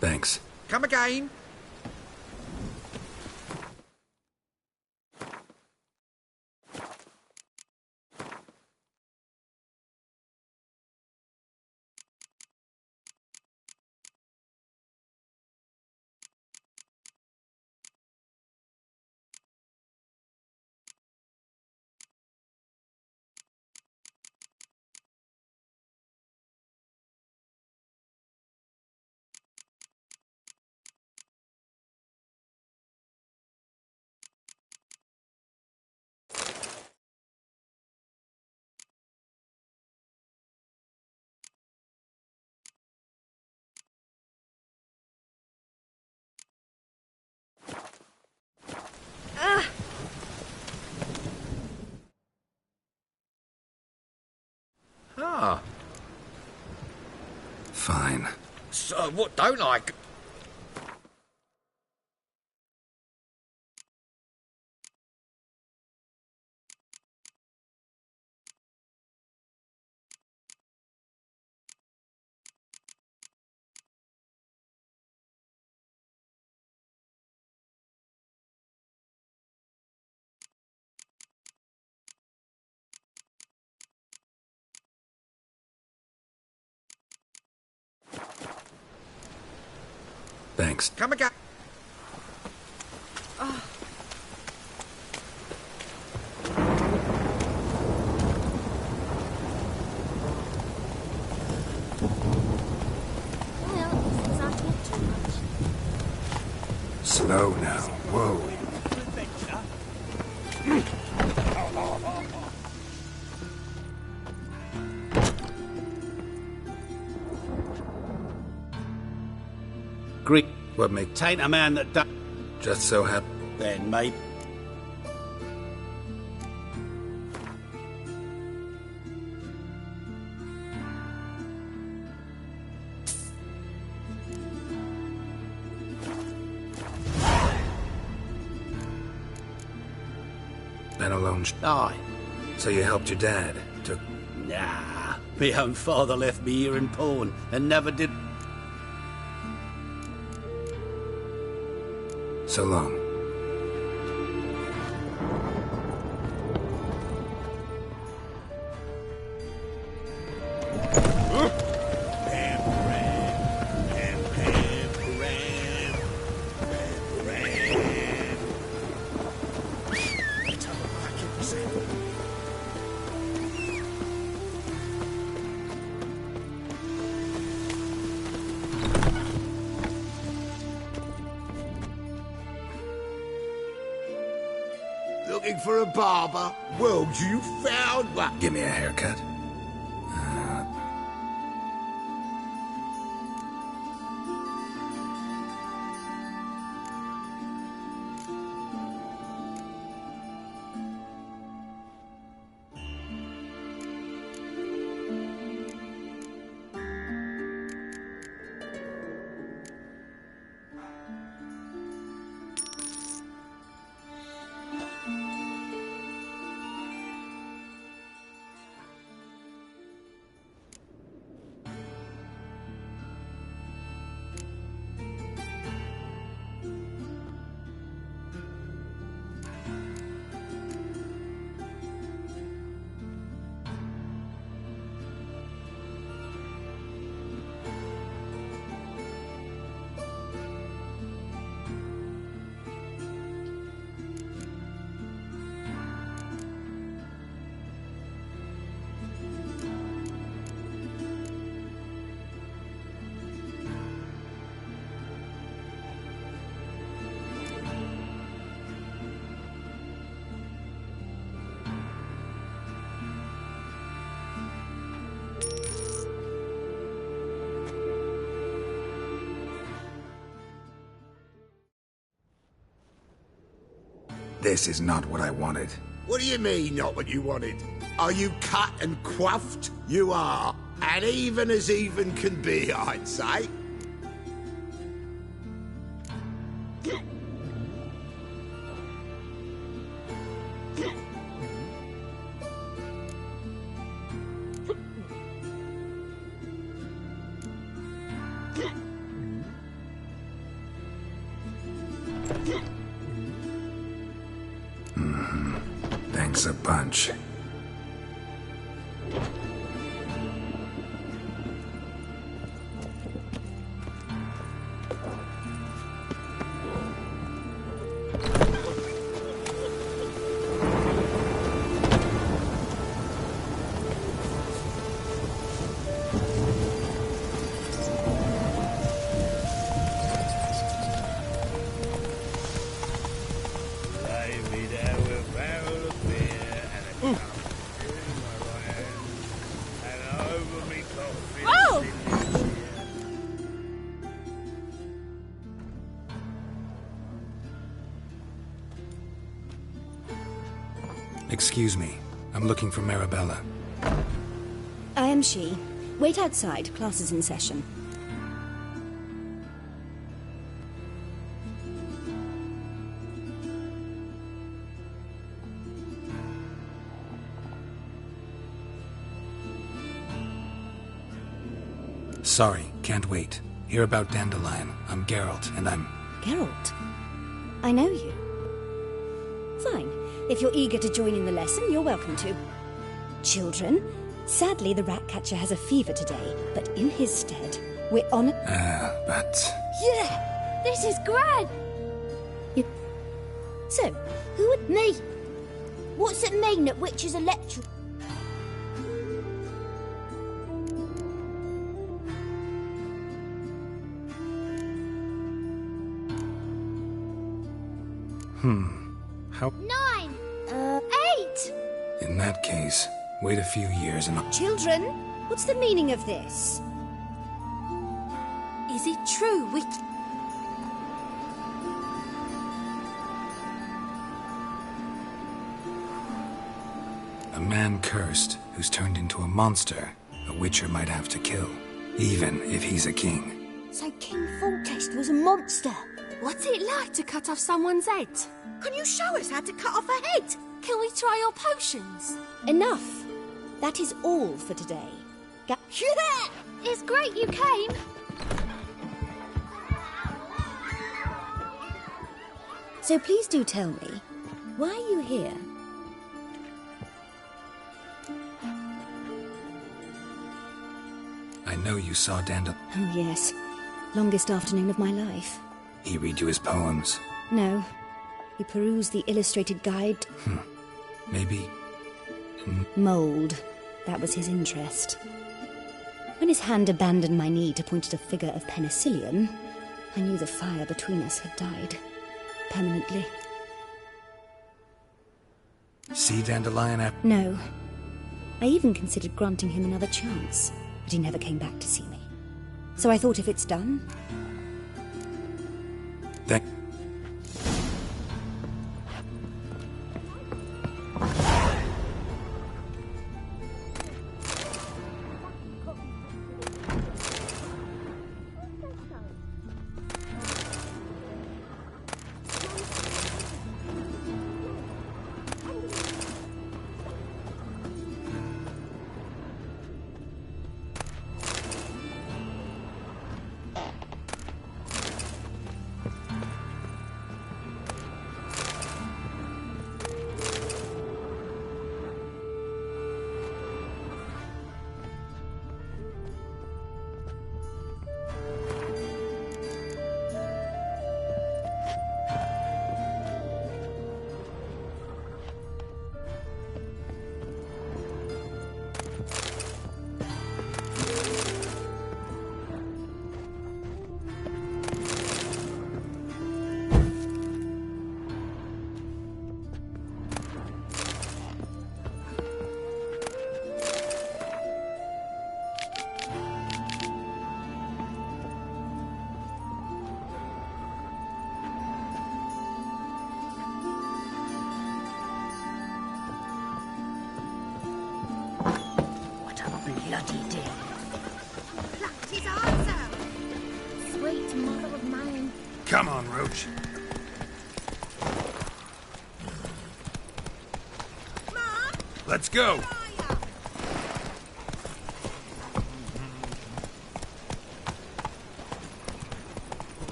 Thanks. Come again? Ah. Fine. So, what don't I... Thanks. Come again? Oh. Well, since I talk too much. Slow now. Whoa. Greek. What make... Tain't a man that does... Just so happen. Then, mate. Been alone. Aye. So you helped your dad? Took... Nah. Me own father left me here in pawn and never did... So long. Looking for a barber? Well, you found one. Give me a haircut. This is not what I wanted. What do you mean, not what you wanted? Are you cut and quaffed? You are. And even as even can be, I'd say. Thanks a bunch. Excuse me. I'm looking for Marabella. I am she. Wait outside. Class is in session. Sorry, can't wait. Hear about Dandelion. I'm Geralt, and I'm... Geralt? I know you. Fine. If you're eager to join in the lesson, you're welcome to. Children, sadly the rat catcher has a fever today, but in his stead, we're on... but... Yeah! This is grand! So, who would... Me! What's it mean that witches are lecture... How... 9! 8! In that case, wait a few years and... Children, what's the meaning of this? Is it true we... A man cursed who's turned into a monster a witcher might have to kill, even if he's a king. So King Foltest was a monster? What's it like to cut off someone's head? Can you show us how to cut off a head? Can we try your potions? Enough. That is all for today. Yeah! It's great you came. So please do tell me, why are you here? I know you saw Dandelion. Oh yes. Longest afternoon of my life. He read you his poems. No. We perused the illustrated guide. Maybe... Mould. That was his interest. When his hand abandoned my knee to point at a figure of penicillium, I knew the fire between us had died. Permanently. See Dandelion No. I even considered granting him another chance, but he never came back to see me. So I thought if it's done... That... bloody deed. Plucked his eyes out. Sweet mother of mine. Come on, Roach. Let's go.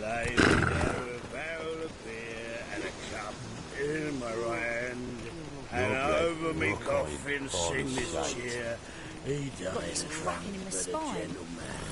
Lying there, a barrel of beer and a cup in my right hand, and over me coffin sing this cheer. He died Cracking in the spine. gentleman.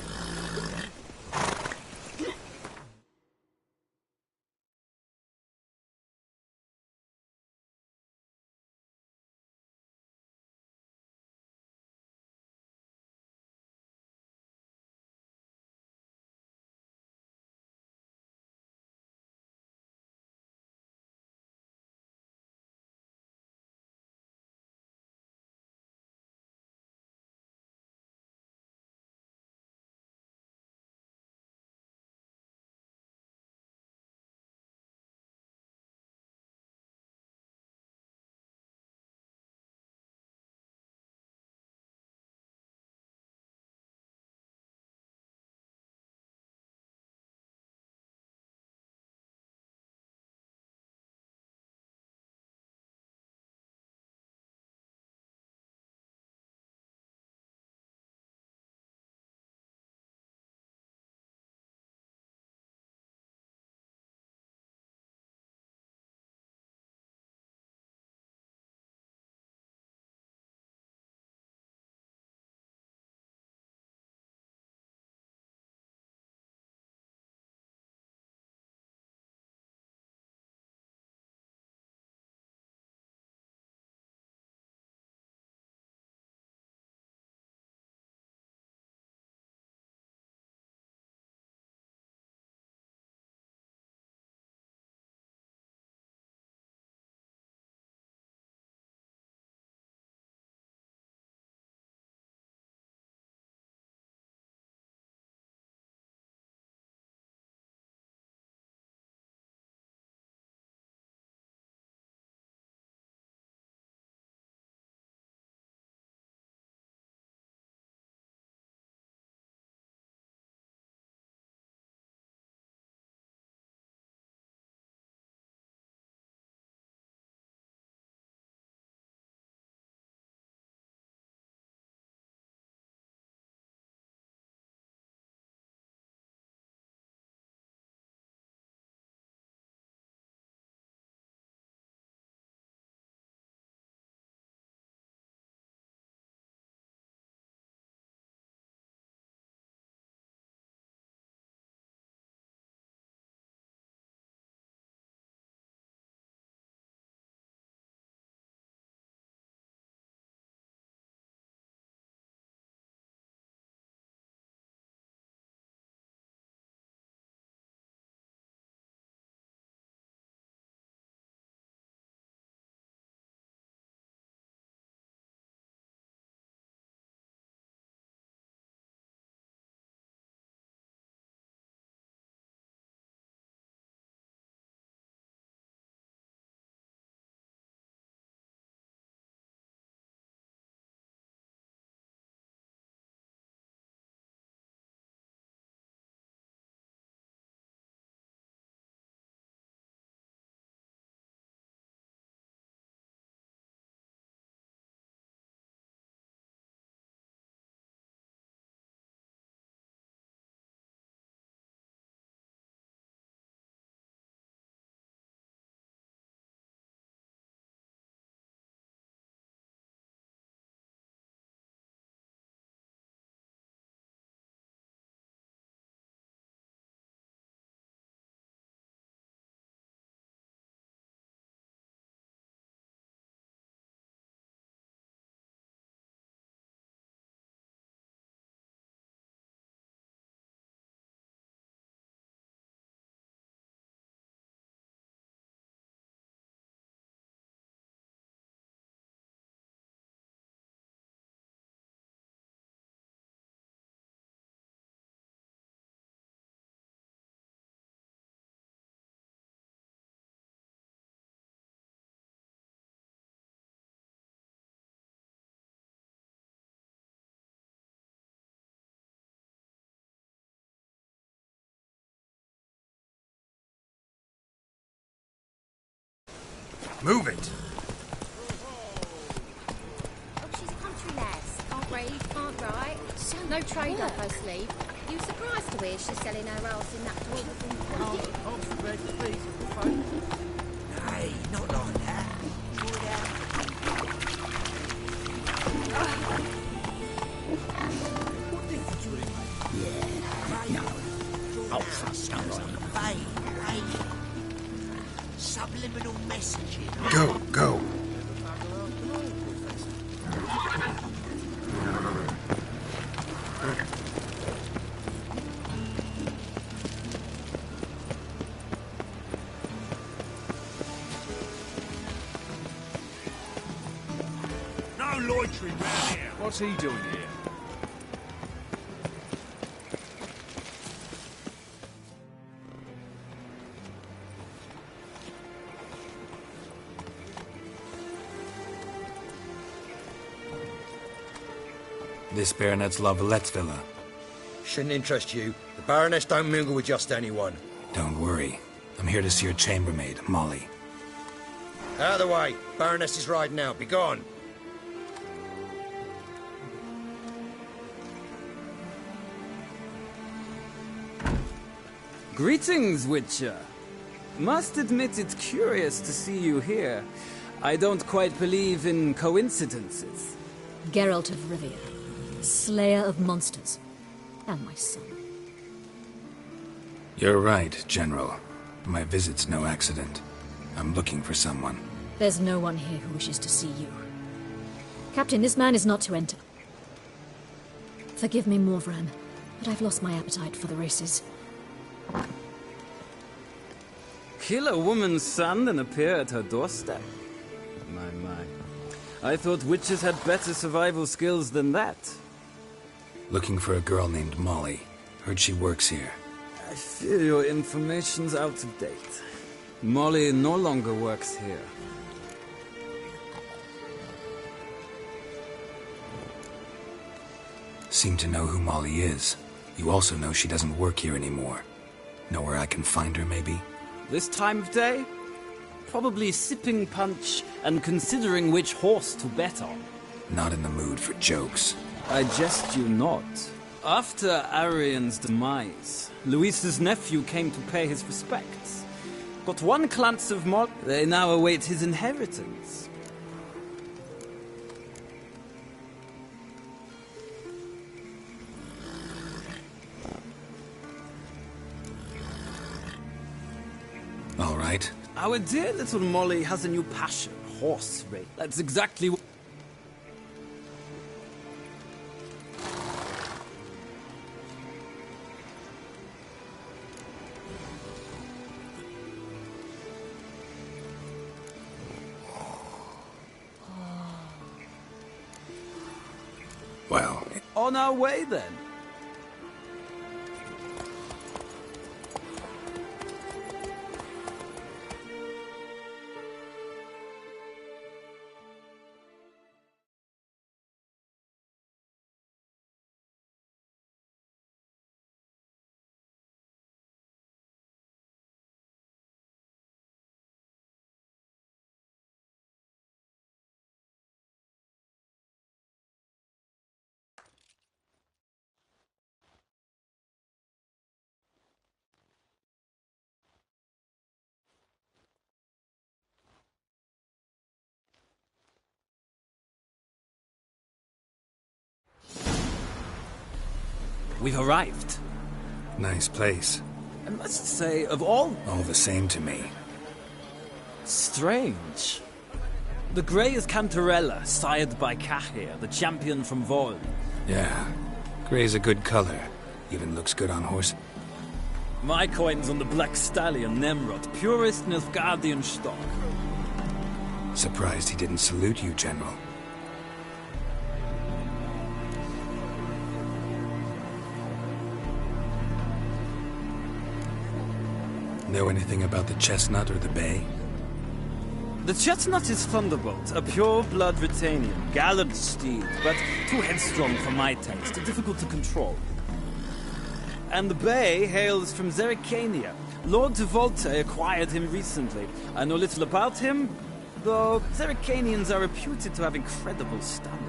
Move it! Oh, she's a country lass. Can't read, can't write. No trade up her sleeve. You surprised to hear she's selling her ass in that dwarven Hey, not like that. Subliminal messaging. Go, go! No loitering round here. What's he doing here? This Baronet's La Vallette's villa. Shouldn't interest you. The Baroness don't mingle with just anyone. Don't worry. I'm here to see your chambermaid, Molly. Out of the way. Baroness is riding out. Be gone. Greetings, Witcher. Must admit it's curious to see you here. I don't quite believe in coincidences. Geralt of Rivia, slayer of monsters, and my son. You're right, General. My visit's no accident. I'm looking for someone. There's no one here who wishes to see you. Captain, this man is not to enter. Forgive me, Morvran, but I've lost my appetite for the races. Kill a woman's son and appear at her doorstep? My. I thought witches had better survival skills than that. Looking for a girl named Molly. Heard she works here. I fear your information's out of date. Molly no longer works here. Seem to know who Molly is. You also know she doesn't work here anymore. Know where I can find her, maybe? This time of day? Probably sipping punch and considering which horse to bet on. Not in the mood for jokes. I jest you not. After Arian's demise, Luis's nephew came to pay his respects. Got one glance of Molly. They now await his inheritance. All right. Our dear little Molly has a new passion, horse race. That's exactly what... Well... On our way, then. We've arrived. Nice place. I must say, of all the same to me. Strange. The grey is Cantarella, sired by Cahir, the champion from Vol. Yeah. Gray's a good color. Even looks good on horse. My coin's on the Black Stallion, Nemrod, purest Nilfgaardian stock. Surprised he didn't salute you, General. Know anything about the Chestnut or the Bay? The Chestnut is Thunderbolt, a pure-blood Britannian, gallant steed, but too headstrong for my taste, difficult to control. And the Bay hails from Zericania. Lord de Volte acquired him recently. I know little about him, though Zerrikanians are reputed to have incredible stamina.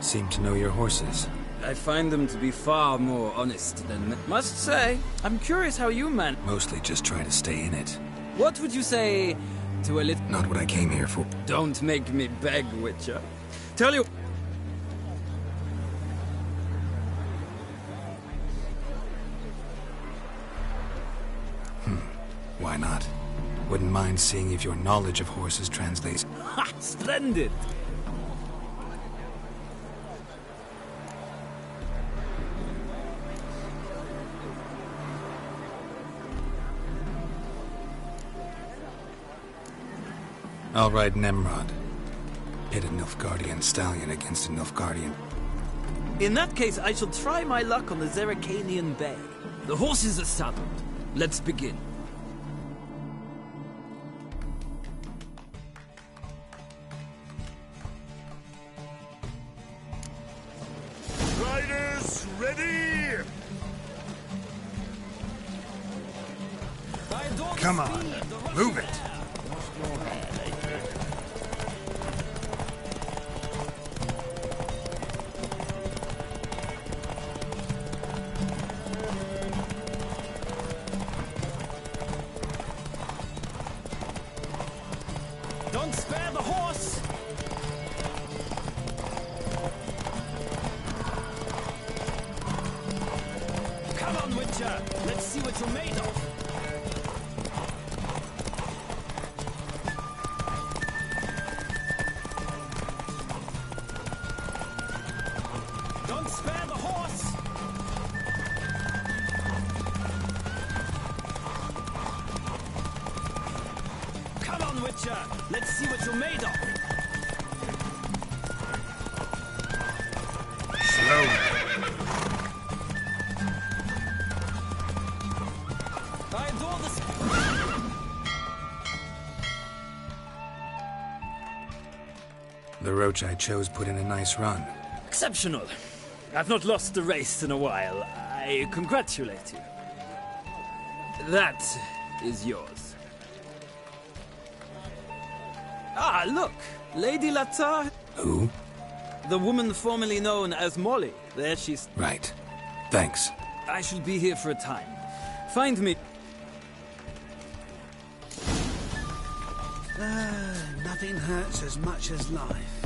Seem to know your horses. I find them to be far more honest than... Must say, I'm curious how you man... Mostly just try to stay in it. What would you say to a little... Not what I came here for. Don't make me beg, Witcher. Tell you... Why not? Wouldn't mind seeing if your knowledge of horses translates. Ha! Splendid! I'll ride Nemrod. Hit a Nilfgaardian stallion against a Nilfgaardian. In that case, I shall try my luck on the Zerrikanian Bay. The horses are saddled. Let's begin. Riders, ready! Come on, move it! Don't spare the horse! Come on, Witcher! Let's see what you're made of! Don't spare the horse! Come on, Witcher! Let's see what you're made of! Slowly. I adore this. The roach I chose put in a nice run. Exceptional. I've not lost a race in a while. I congratulate you. That is yours. Ah, look! Lady Latar. Who? The woman formerly known as Molly. There she's... Right. Thanks. I shall be here for a time. Find me... Nothing hurts as much as life.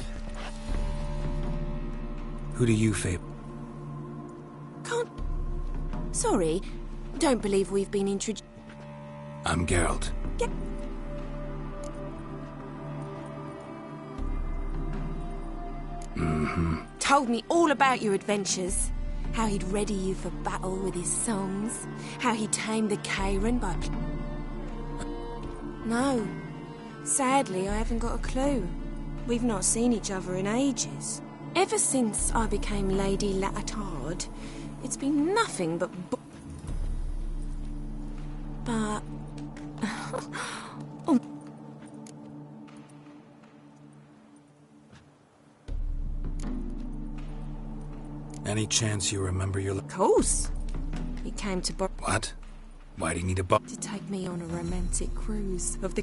Who do you favor? Can't... Sorry. Don't believe we've been introduced... I'm Geralt. Told me all about your adventures. How he'd ready you for battle with his songs. How he tamed the Karen by... No. Sadly, I haven't got a clue. We've not seen each other in ages. Ever since I became Lady Latard, it's been nothing but... But... oh. Any chance you remember your... Of course. He came to... What? Why do you need a boat? To take me on a romantic cruise of the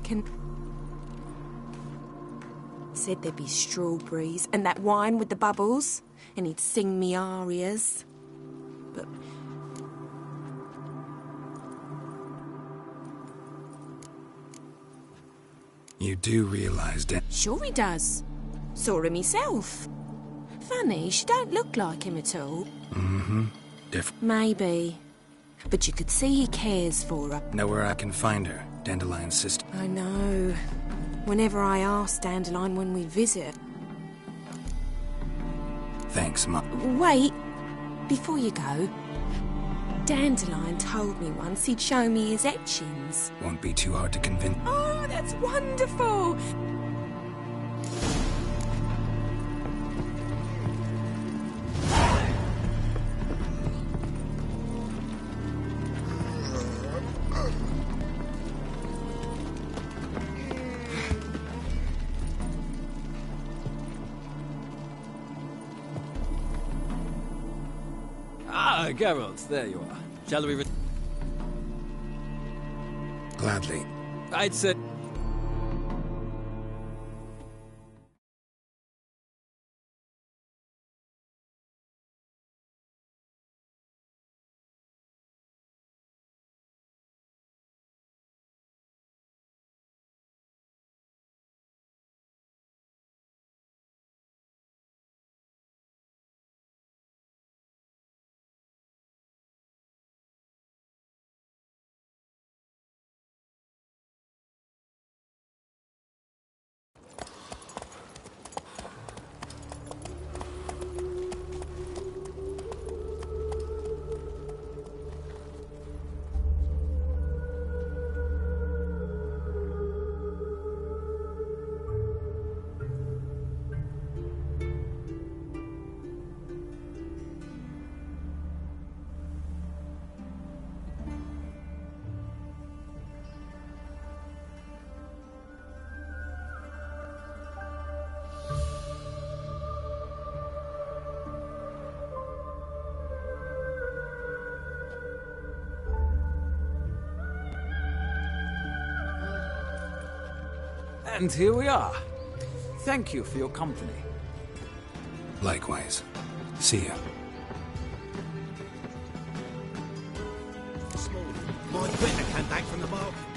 Said there'd be strawberries and that wine with the bubbles, and he'd sing me arias. But... You do realize that... Sure he does. Saw him himself. Funny, she don't look like him at all. Mm-hmm. Different. Maybe. But you could see he cares for her. Know where I can find her? Dandelion's sister. I know. Whenever I ask Dandelion when we visit. Thanks, Mum. Wait. Before you go. Dandelion told me once he'd show me his etchings. Won't be too hard to convince. Oh, that's wonderful! Geralt, there you are. Shall we Gladly. I'd said... And here we are. Thank you for your company. Likewise. See you. My printer came back from the market.